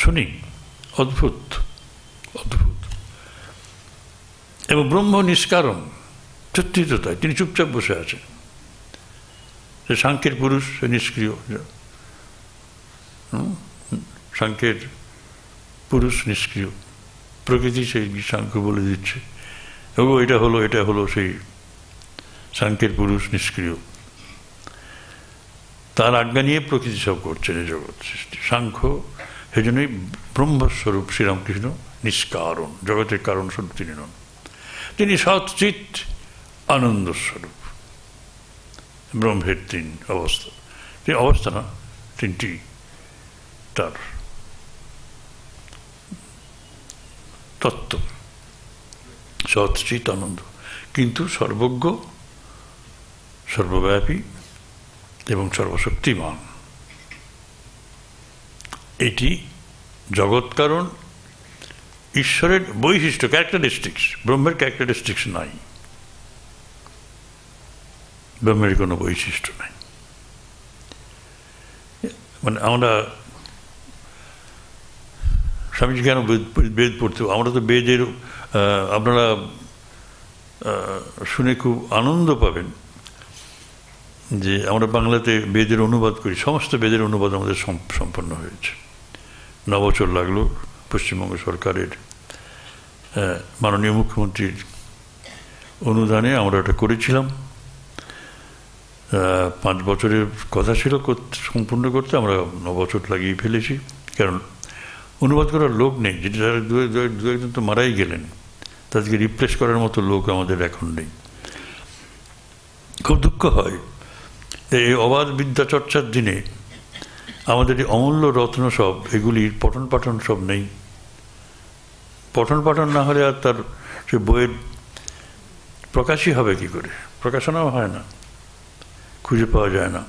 S1: শুনি, অদ্ভুত অদ্ভুত। এবং ব্রহ্ম নিষ্কারণ, সত্যি তো তাই। তিনি চুপচাপ বসে আছেন। সে সাংখ্যের পুরুষ, সে নিষ্ক্রিয়। সাংখ্যের পুরুষ নিষ্ক্রিয়, প্রকৃতি সেই সাংখ্য বলে দিচ্ছে, ও এটা হলো সেই সাংখ্যের পুরুষ নিষ্ক্রিয়। তার আজ্ঞা নিয়ে প্রকৃতি সব করছেন এই জগৎ সৃষ্টি। সাংখ্য সেই জন্যই ব্রহ্মস্বরূপ শ্রীরামকৃষ্ণ নিষ্কারণ, জগতের কারণ স্বরূপ তিনি নন। তিনি সৎচিৎ আনন্দস্বরূপ। ব্রহ্মের তিন অবস্থা, অবস্থা না, তিনটি তার তত্ত্ব, সৎচিৎ আনন্দ, কিন্তু সর্বজ্ঞ, সর্বব্যাপী এবং সর্বশক্তিমান। এটি জগৎ কারণ, ঈশ্বরের বৈশিষ্ট্য, ক্যারেক্টারিস্টিক্স। ব্রহ্মের ক্যারেক্টারিস্টিক্স নাই, ব্রহ্মের কোনো বৈশিষ্ট্য নাই। মানে আমরা স্বামীজি কেন বেদ পড়তে? আমরা তো বেদের, আপনারা শুনে খুব আনন্দ পাবেন যে আমরা বাংলাতে বেদের অনুবাদ করি। সমস্ত বেদের অনুবাদ আমাদের সম্পন্ন হয়েছে। 9 বছর লাগলো পশ্চিমবঙ্গ সরকারের মাননীয় মুখ্যমন্ত্রীর অনুদানে আমরা ওটা করেছিলাম। 5 বছরের কথা ছিল সম্পূর্ণ করতে, আমরা 9 বছর লাগিয়ে ফেলেছি। কারণ অনুবাদ করার লোক নেই, যেটা দু একজন তো মারাই গেলেন, তাদেরকে রিপ্লেস করার মতো লোক আমাদের এখন নেই। খুব দুঃখ হয় এই অবাধ বিদ্যা চর্চার দিনে আমাদের এই অমূল্য রত্ন সব, এগুলির পঠন পাঠন সব নেই। পঠন পাঠন না হলে আর তার সে বইয়ের প্রকাশই হবে কি করে? প্রকাশনাও হয় না, খুঁজে পাওয়া যায় না।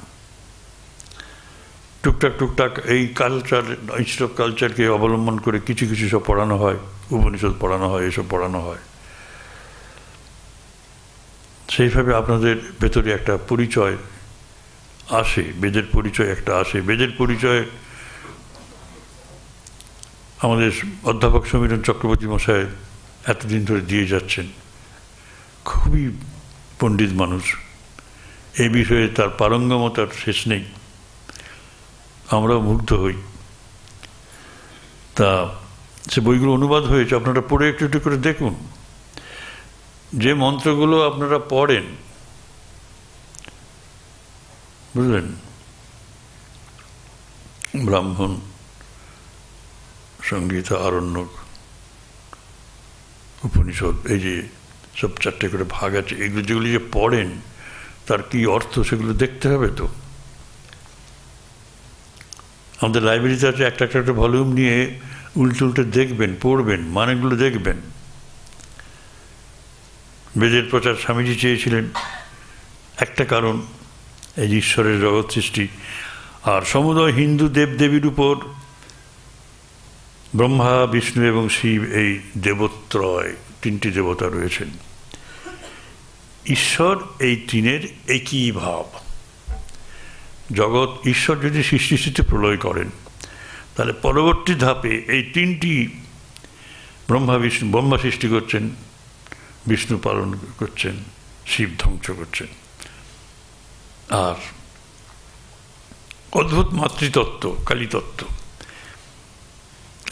S1: টুকটাক এই কালচার, ইনস্টিটিউট অফ কালচারকে অবলম্বন করে কিছু কিছু সব পড়ানো হয়, উপনিষদ পড়ানো হয়, এসব পড়ানো হয়। সেইভাবে আপনাদের ভেতরে একটা পরিচয় আসে, বেদের পরিচয় একটা আসে। বেদের পরিচয় আমাদের অধ্যাপক সমীরণ চক্রবর্তী মশাই এতদিন ধরে দিয়ে যাচ্ছেন। খুবই পণ্ডিত মানুষ, এই বিষয়ে তার পারঙ্গমতার শেষ নেই। আমরাও মুগ্ধ হই। তা সে বইগুলো অনুবাদ হয়েছে, আপনারা পড়ে একটু একটু করে দেখুন। যে মন্ত্রগুলো আপনারা পড়েন, বুঝলেন, ব্রাহ্মণ, সংগীতা, আরণ্যক, উপনিষদ, এই যে সব 4টে করে ভাগ আছে, এগুলো যেগুলি যে পড়েন তার কি অর্থ সেগুলো দেখতে হবে। তো আমাদের লাইব্রেরিতে আছে, একটা ভলিউম নিয়ে উল্টে দেখবেন, পড়বেন, মানেগুলো দেখবেন। বেদের প্রচার স্বামীজি চেয়েছিলেন, একটা কারণ এই ঈশ্বরের জগৎ সৃষ্টি, আর সমুদয় হিন্দু দেবদেবীর উপর ব্রহ্মা, বিষ্ণু এবং শিব, এই দেবত্রয় তিনটি দেবতা রয়েছেন। ঈশ্বর এই তিনের একই ভাব। জগৎ, ঈশ্বর যদি সৃষ্টিস্থিতি প্রলয় করেন, তাহলে পরবর্তী ধাপে এই তিনটি ব্রহ্মা সৃষ্টি করছেন, বিষ্ণু পালন করছেন, শিব ধ্বংস করছেন। আর অদ্ভুত মাতৃতত্ত্ব, কালীতত্ত্ব,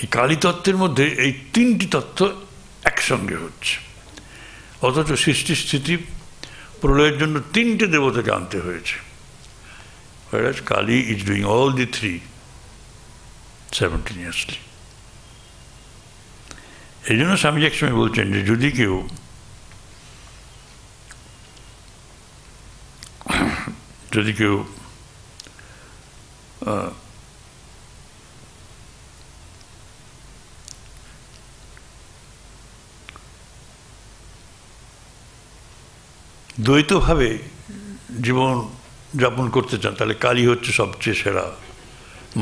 S1: এই কালীতত্ত্বের মধ্যে এই তিনটি তত্ত্ব একসঙ্গে হচ্ছে। অথচ সৃষ্টি স্থিতি প্রলয়ের জন্য তিনটে দেবতাকে আনতে হয়েছে। Whereas Kali is doing all the three simultaneously. এই জন্য স্বামীজি একসময় বলছেন যে যদি কেউ দ্বৈতভাবে জীবন যাপন করতে চান, তাহলে কালী হচ্ছে সবচেয়ে সেরা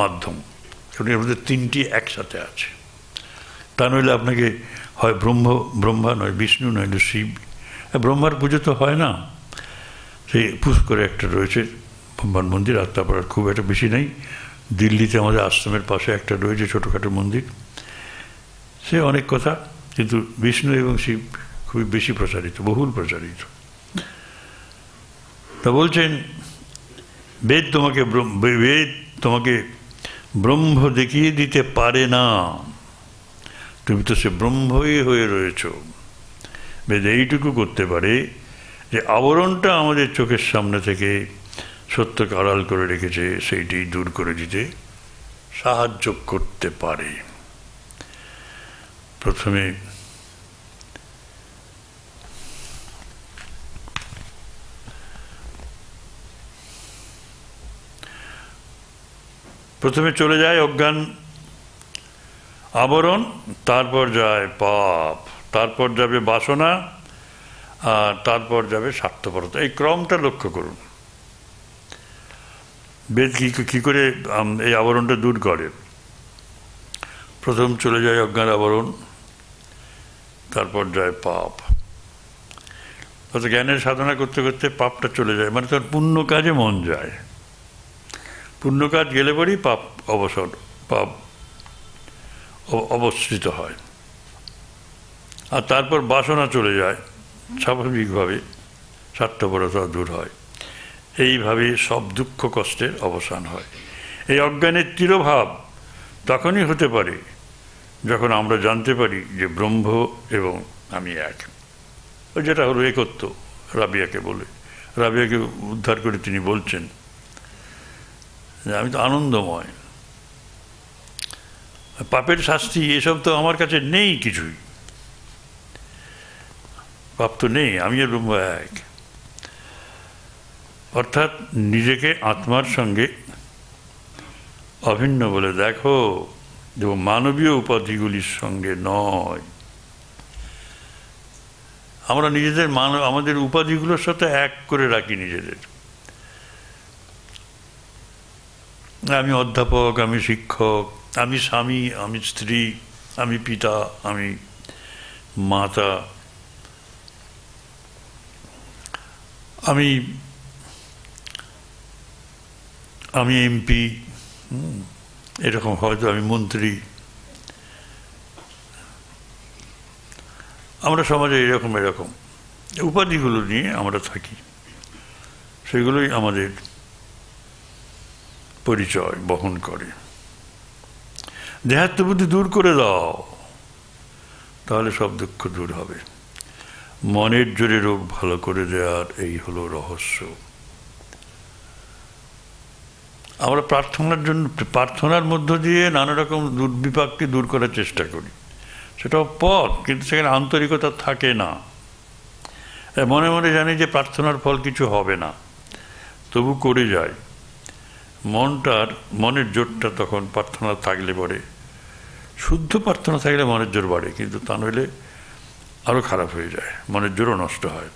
S1: মাধ্যম, কারণ এর মধ্যে তিনটি একসাথে আছে। তা নইলে আপনাকে হয় ব্রহ্মা নয় বিষ্ণু, নইলে শিব। ব্রহ্মার পুজো তো হয় না। সেই পুষ্করে একটা রয়েছে ব্রহ্মার মন্দির, আত্মাপাড়ার খুব একটা বেশি নেই। দিল্লিতে আমাদের আশ্রমের পাশে একটা রয়েছে ছোটোখাটো মন্দির, সে অনেক কথা, কিন্তু বিষ্ণু এবং শিব খুবই বেশি প্রচারিত, বহুল প্রচারিত। তা বলছেন বেদ তোমাকে ব্রহ্ম দেখিয়ে দিতে পারে না, তুমি তো সে ব্রহ্মই হয়ে রয়েছ। বেদ এইটুকু করতে পারে যে আবরণটা আমাদের চোখের সামনে থেকে সত্যকে আড়াল করে রেখেছে, সেইটি দূর করে দিতে সাহায্য করতে পারে। প্রথমে চলে যায় অজ্ঞান আবরণ, তারপর যায় পাপ, তারপর যাবে বাসনা, আর তারপর যাবে স্বার্থপরতা। এই ক্রমটা লক্ষ্য করুন। বেদ কি করে এই আবরণটা দূর করে? প্রথম চলে যায় অজ্ঞান আবরণ, তারপর যায় পাপ। অর্থাৎ জ্ঞানের সাধনা করতে করতে পাপটা চলে যায়, মানে তার পুণ্য কাজে মন যায়। পুণ্য কাজ গেলে পরেই পাপ অবস্থিত হয়। আর তারপর বাসনা চলে যায়, স্বাভাবিকভাবে স্বার্থপরতা দূর হয়। এইভাবে সব দুঃখ কষ্টের অবসান হয়। এই অজ্ঞানের তিরোভাব তখনই হতে পারে যখন আমরা জানতে পারি যে ব্রহ্ম এবং আমি এক। ওই যেটা হলো একত্ব, রাবিয়াকে উদ্ধার করে তিনি বলছেন যে আমি তো আনন্দময়, পাপের শাস্তি এসব তো আমার কাছে নেই, কিছুই পাপ তো নেই, আমি আর ব্রহ্ম এক। অর্থাৎ নিজেকে আত্মার সঙ্গে অভিন্ন বলে দেখো, এবং মানবীয় উপাধিগুলির সঙ্গে নয়। আমরা নিজেদের আমাদের উপাধিগুলোর সাথে এক করে রাখি নিজেদের। আমি অধ্যাপক, আমি শিক্ষক, আমি স্বামী, আমি স্ত্রী, আমি পিতা, আমি মাতা, আমি এমপি, এরকম হয়তো আমি মন্ত্রী। আমরা সমাজে এরকম উপাধিগুলো নিয়ে আমরা থাকি, সেগুলোই আমাদের পরিচয় বহন করে। দেহাত্মবুদ্ধি দূর করে দাও, তাহলে সব দুঃখ দূর হবে। মনের জোরে রোগ ভালো করে দেওয়ার এই হলো রহস্য। আমরা প্রার্থনার মধ্য দিয়ে নানা রকম দুর্বিপাককে দূর করার চেষ্টা করি, সেটাও পথ, কিন্তু সেখানে আন্তরিকতা থাকে না। মনে মনে জানি যে প্রার্থনার ফল কিছু হবে না, তবু করে যায়। মনের জোরটা তখন প্রার্থনা থাকলে পরে, শুদ্ধ প্রার্থনা থাকলে মনের জোর বাড়ে, কিন্তু তা নইলে আরও খারাপ হয়ে যায়, মনের জোরও নষ্ট হয়।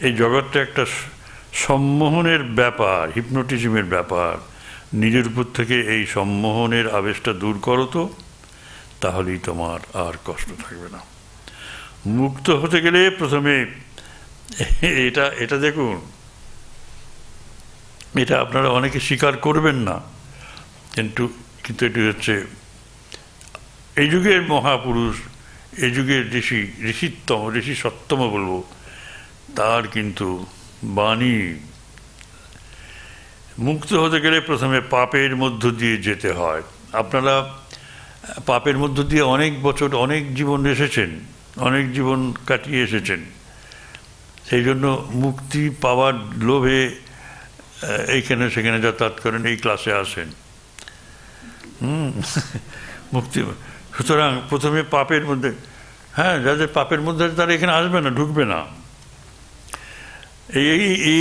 S1: এই জগৎটা একটা সম্মোহনের ব্যাপার, হিপনোটিজমের ব্যাপার। নিজের উপর থেকে এই সম্মোহনের আবেশটা দূর করো তো, তাহলেই তোমার আর কষ্ট থাকবে না। মুক্ত হতে গেলে প্রথমে এটা এটা দেখুন, এটা আপনারা অনেকে স্বীকার করবেন না, কিন্তু কিন্তু এটি হচ্ছে এই যুগের মহাপুরুষ, এই যুগের ঋষি সত্তম বলবো, তার কিন্তু বাণী। মুক্ত হতে গেলে প্রথমে পাপের মধ্য দিয়ে যেতে হয়। আপনারা পাপের মধ্য দিয়ে অনেক বছর, অনেক জীবন এসেছেন, অনেক জীবন কাটিয়ে এসেছেন, সেই জন্য মুক্তি পাওয়ার লোভে এইখানে সেখানে যাতায়াত করেন, এই ক্লাসে আসেন। মুক্তি, সুতরাং প্রথমে পাপের মধ্যে, হ্যাঁ, যাদের পাপের মধ্যে তারা এখানে আসবে না, ঢুকবে না।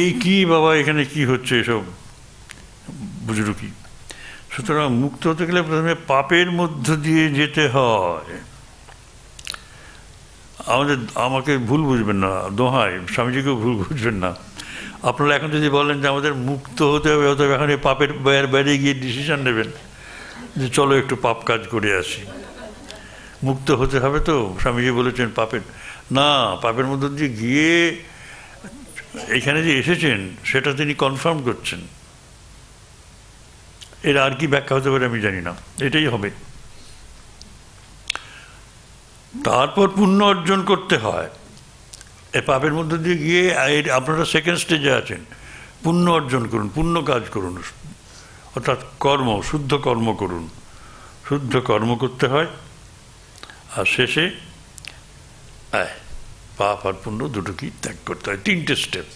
S1: এই কি বাবা, এখানে কি হচ্ছে এসব বুঝলো কি? সুতরাং মুক্ত হতে গেলে প্রথমে পাপের মধ্য দিয়ে যেতে হয়। আমাকে ভুল বুঝবেন না, দোহাই, স্বামীজিকেও ভুল বুঝবেন না। আপনারা এখন যদি বলেন যে আমাদের মুক্ত হতে হবে, এখন এই পাপের বাইরে গিয়ে ডিসিশন নেবেন যে চলো একটু পাপ কাজ করে আসি, মুক্ত হতে হবে, তো স্বামীজি বলেছেন পাপের না, পাপের মধ্য দিয়ে গিয়ে এখানে যে এসেছেন সেটা তিনি কনফার্ম করছেন। এর আর কি ব্যাখ্যা হতে পারে আমি জানি না, এটাই হবে। তারপর পুণ্য অর্জন করতে হয়। এই পাপের মধ্যে দিয়ে গিয়ে আপনারা সেকেন্ড স্টেজে আছেন, পুণ্য অর্জন করুন, পুণ্য কাজ করুন, অর্থাৎ কর্ম, শুদ্ধ কর্ম করুন, শুদ্ধ কর্ম করতে হয়। আর শেষে পাপ আর পুণ্য দুটোকেই ত্যাগ করতে হয়। তিনটে স্টেপ।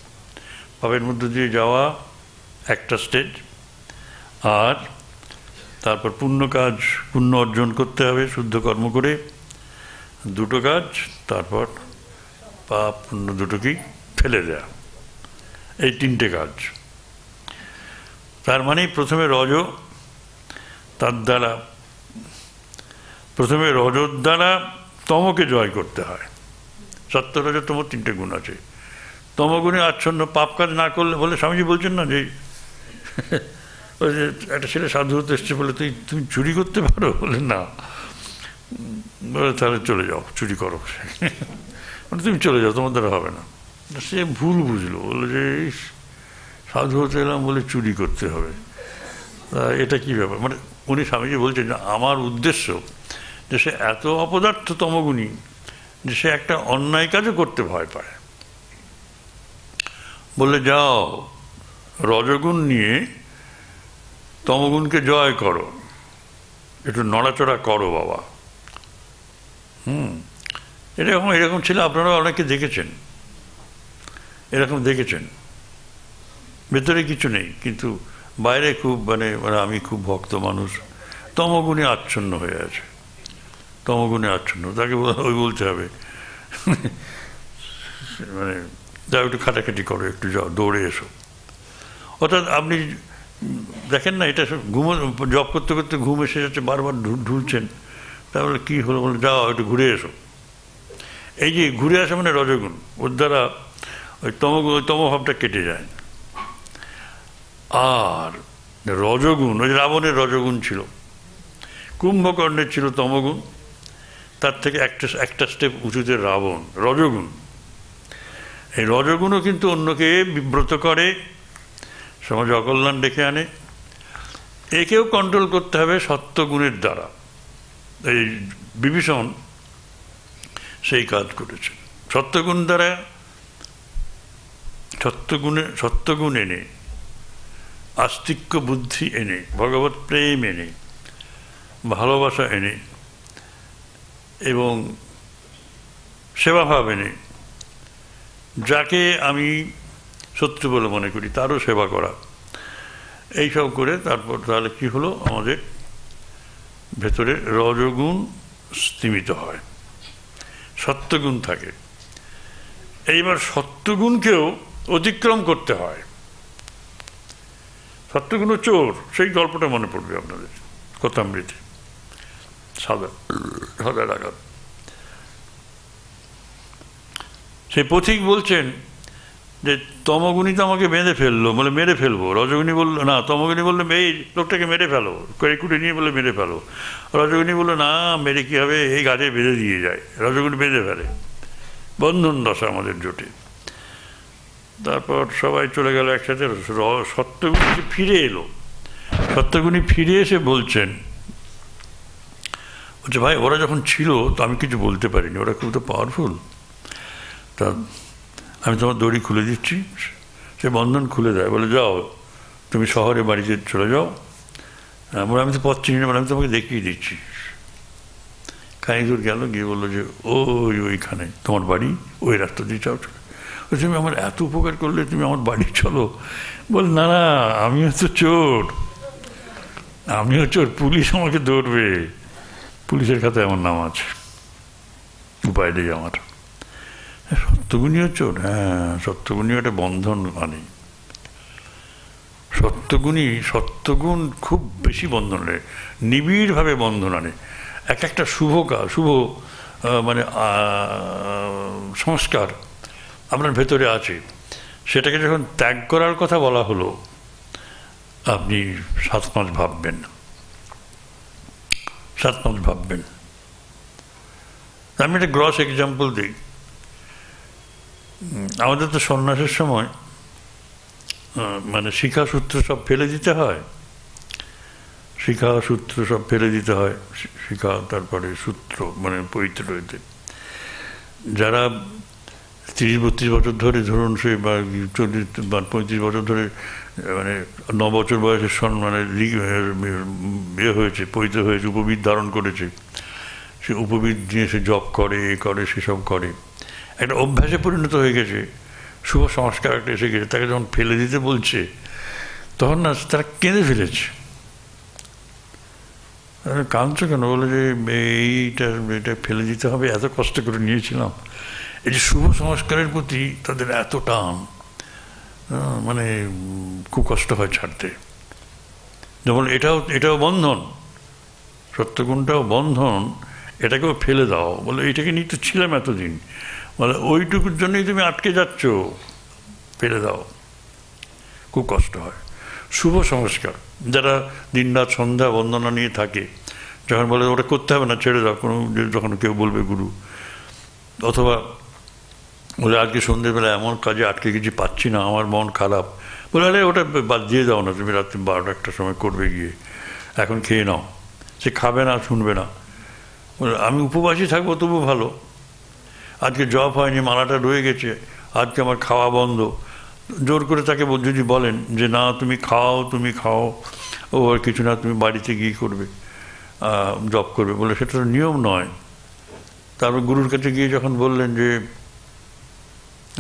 S1: পাপের মধ্যে দিয়ে যাওয়া একটা স্টেজ, আর তারপর পুণ্য অর্জন করতে হবে শুদ্ধ কর্ম করে, দুটো কাজ, তারপর পাপ পুণ্য দুটোকেই ফেলে দেয়া, এই তিনটে কাজ। তার মানে প্রথমে রজর দ্বারা তমকে জয় করতে হয়। সত্য, রজ, তম তিনটে গুণ আছে। তমগুণে আচ্ছন্ন পাপ কাজ না করলে, বলে স্বামীজি বলছেন না যে ওই যে একটা ছেলে সাধু হতে এসছে, বলে তুমি চুরি করতে পারো? বলে না, বলে তাহলে চলে যাও, চুরি করো, মানে তুমি চলে যাও, তোমার দ্বারা হবে না। সে ভুল বুঝলো, বলে যে সাধু হতে এলাম বলে চুরি করতে হবে, এটা কি ব্যাপার? মানে উনি, স্বামীজি বলছেন যে আমার উদ্দেশ্য যে সে এত অপদার্থ তমগুণী যে সে একটা অন্যায় কাজও করতে ভয় পায়। বললে যাও, রজগুণ নিয়ে তমগুণকে জয় করো, একটু নড়াচড়া করো বাবা। এরকম ছিল, আপনারা অনেকে দেখেছেন, এরকম দেখেছেন। ভেতরে কিছু নেই, কিন্তু বাইরে খুব মানে আমি খুব ভক্ত মানুষ, তমগুণে আচ্ছন্ন হয়ে আছে, তমগুণে আচ্ছন্ন, তাকে ওই বলতে হবে মানে যাও একটু খাটাখাটি করো, একটু যাও দৌড়ে এসো। অর্থাৎ আপনি দেখেন না, এটা জব করতে করতে ঘুম এসে যাচ্ছে, বারবার ঢুলছেন, তাহলে কী হলো? বলে যাও একটু ঘুরে এসো। এই যে ঘুরে আসা মানে রজগুণ, ওর দ্বারা ওই তমভাবটা কেটে যায়। আর রজগুণ, ওই রাবণের রজগুণ ছিল, কুম্ভকর্ণের ছিল তমগুণ, তার থেকে একটা স্টেপ উঁচুতে রাবণ, রজগুণ। এই রজগুণও কিন্তু অন্যকে বিব্রত করে, সমাজে অকল্যাণ ডেকে আনে। একেও কন্ট্রোল করতে হবে সত্যগুণের দ্বারা। এই বিভীষণ সেই কাজ করেছে সত্যগুণ দ্বারা, সত্যগুণ এনে, আস্তিক্য বুদ্ধি এনে, ভগবত প্রেম এনে, ভালোবাসা এনে এবং সেবাভাব এনে, যাকে আমি শত্রু বলে মনে করি তারও সেবা করা, এইসব করে তারপর তাহলে কি হলো, আমাদের ভেতরে রজগুণ স্তিমিত হয়, সত্যগুণ থাকে। এইবার সত্যগুণকেও অতিক্রম করতে হয়। সত্যগুণ চোর, সেই গল্পটা মনে পড়বে আপনাদের, কথামৃতে, সাদা ডাকাত। সেই পথিক বলছেন যে তমগুণী তো আমাকে বেঁধে ফেললো, বলে মেরে ফেলবো। রজগুণী বললো না, তমগুণী বললো এই লোকটাকে মেরে ফেলো, কুটে নিয়ে বলে মেরে ফেলো। রজগুণী বললো না, মেরে কী হবে, এই গাছে বেঁধে দিয়ে যায়। রজগুণী বেঁধে ফেলে। বন্ধন দশা আমাদের জোটে। তারপর সবাই চলে গেল একসাথে, সত্যগুণী ফিরে এলো। সত্যগুণী ফিরে এসে বলছেন, বলছে ভাই ওরা যখন ছিল তো আমি কিছু বলতে পারিনি, ওরা খুব তো পাওয়ারফুল, তা আমি তোমার দড়ি খুলে দিচ্ছি। সে বন্ধন খুলে দেয়, বলে যাও তুমি শহরে বাড়িতে চলে যাও। বলে আমি তো পথ চিনি না, বলে আমি তোমাকে দেখিয়ে দিচ্ছি। খানিক দূর গেল, গিয়ে বললো যে ওইখানে তোমার বাড়ি, ওই রাস্তা দিয়ে যাও। তুমি আমার এত উপকার করলে, তুমি আমার বাড়ি চলো। বল না না, আমিও তো চোর, আমিও চোর, পুলিশ আমাকে ধরবে, পুলিশের খাতায় আমার নাম আছে, উপায় নেই আমার। সত্যগুণীও চোর? হ্যাঁ, সত্যগুণীও একটা বন্ধন আনে। সত্যগুণ খুব বেশি বন্ধন আনে, নিবিড়ভাবে বন্ধন আনে। একটা শুভ মানে সংস্কার আপনার ভেতরে আছে, সেটাকে যখন ত্যাগ করার কথা বলা হলো, আপনি 7 মাস ভাববেন, 7 মাস ভাববেন। আমি একটা গ্রস এক্সাম্পল দিই। আমাদের তো সন্ন্যাসের সময় মানে শিখা সূত্র সব ফেলে দিতে হয়, শিখা সূত্র সব ফেলে দিতে হয়, শিখা তারপরে সূত্র মানে পবিত্র হইতে। যারা 30-32 বছর ধরে, ধরুন সে বা 40 বা 35 বছর ধরে মানে 9 বছর বয়সে মানে হয়েছে, পবিত্র হয়েছে, উপবিদ ধারণ করেছে, সে উপবিদ নিয়ে সে জপ করে, সেসব করে, একটা অভ্যাসে পরিণত হয়ে গেছে, শুভ সংস্কার একটা এসে গেছে। তাকে যখন ফেলে দিতে বলছে, তখন না তারা কেঁদে ফেলেছে। কাঁদছো কেন? বলে যে এটা ফেলে দিতে হবে, এত কষ্ট করে নিয়েছিলাম। এই যে শুভ সংস্কারের প্রতি তাদের এত টান, মানে খুব কষ্ট হয় ছাড়তে। যেমন এটাও বন্ধন, সত্যগুণটাও বন্ধন, এটাকেও ফেলে দাও। বলে এইটাকে নিয়ে তো ছিলাম এতদিন, বলে ওইটুকুর জন্যই তুমি আটকে যাচ্ছ, ফেলে দাও। খুব কষ্ট হয়। শুভ সংস্কার যারা দিনরাত সন্ধ্যা বন্দনা নিয়ে থাকে, যখন বলে ওটা করতে হবে না, ছেড়ে দাও, কোনো যখন কেউ বলবে গুরু, অথবা বলে আজকে সন্ধ্যেবেলা এমন কাজে আটকে গেছি, পাচ্ছি না, আমার মন খারাপ, বলে আরে ওটা বাদ দিয়ে দাও না, তুমি রাত্রি 12টা-1টার সময় করবে গিয়ে, এখন খেয়ে নাও। সে খাবে না, শুনবে না, বলে আমি উপবাসী থাকবো তবু ভালো, আজকে জপ হয়নি, মালাটা রয়ে গেছে, আজকে আমার খাওয়া বন্ধ। জোর করে তাকে যদি বলেন যে না তুমি খাও, ও আর কিছু না, তুমি বাড়িতে গিয়ে করবে, জপ করবে, বলে সেটা তো নিয়ম নয়। তারপর গুরুর কাছে গিয়ে যখন বললেন যে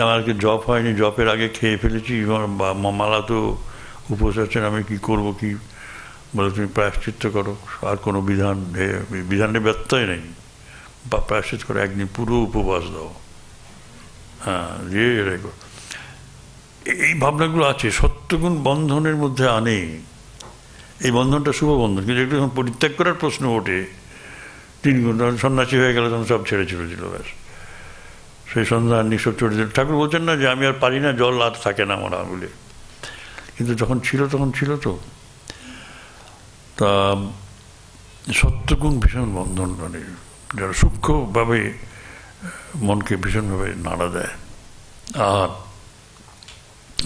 S1: আমার আজকে জপ হয়নি, জপের আগে খেয়ে ফেলেছি, মালা তো উপোস আছেন, আমি কি করব কি? বলে তুমি প্রায়শ্চিত্ত করো, আর কোনো বিধানে ব্যত্যয় নেই, বা প্রায়শ্চিত করো, একদিন পুরো উপবাস দাও। হ্যাঁ, রেখো। এই ভাবনাগুলো আছে, সত্যগুণ বন্ধনের মধ্যে আনে। এই বন্ধনটা শুভ বন্ধন, কিন্তু একটু যখন পরিত্যাগ করার প্রশ্ন ওঠে, 3 গুণ সন্ন্যাসী হয়ে গেলে তখন সব ছেড়ে দিল, ব্যাস সেই সন্ধ্যা নিঃসব চড়ে দিল। ঠাকুর বলছেন না যে আমি আর পারি না, জল আর থাকে না আমার আঙুলে, কিন্তু যখন ছিল তখন ছিল। তো তা সত্যগুণ ভীষণ বন্ধন, মানে যারা সূক্ষ্মভাবে মনকে ভীষণভাবে নাড়া দেয়।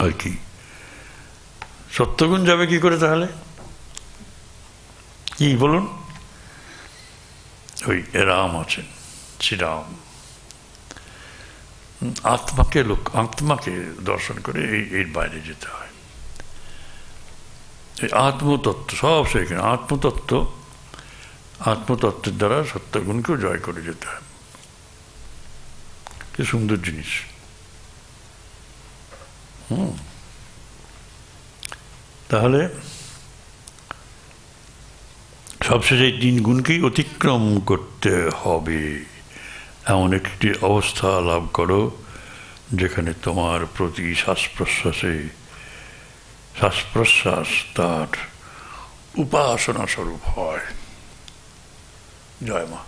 S1: আর কি সত্যগুণ যাবে কি করে তাহলে? কি বলুন? ওই রাম আছেন, শ্রীরাম, আত্মাকে দর্শন করে এর বাইরে যেতে হয়। এই আত্মতত্ত্ব সব সেখানে, আত্মতত্ত্বের দ্বারা সত্যগুণকেও জয় করে যেতে হয়। কি সুন্দর জিনিস। তাহলে সবশেষে এই 3 গুণকেই অতিক্রম করতে হবে, এমন একটি অবস্থা লাভ করো যেখানে তোমার প্রতি শ্বাস প্রশ্বাস তার উপাসনা স্বরূপ হয়। জয় মা।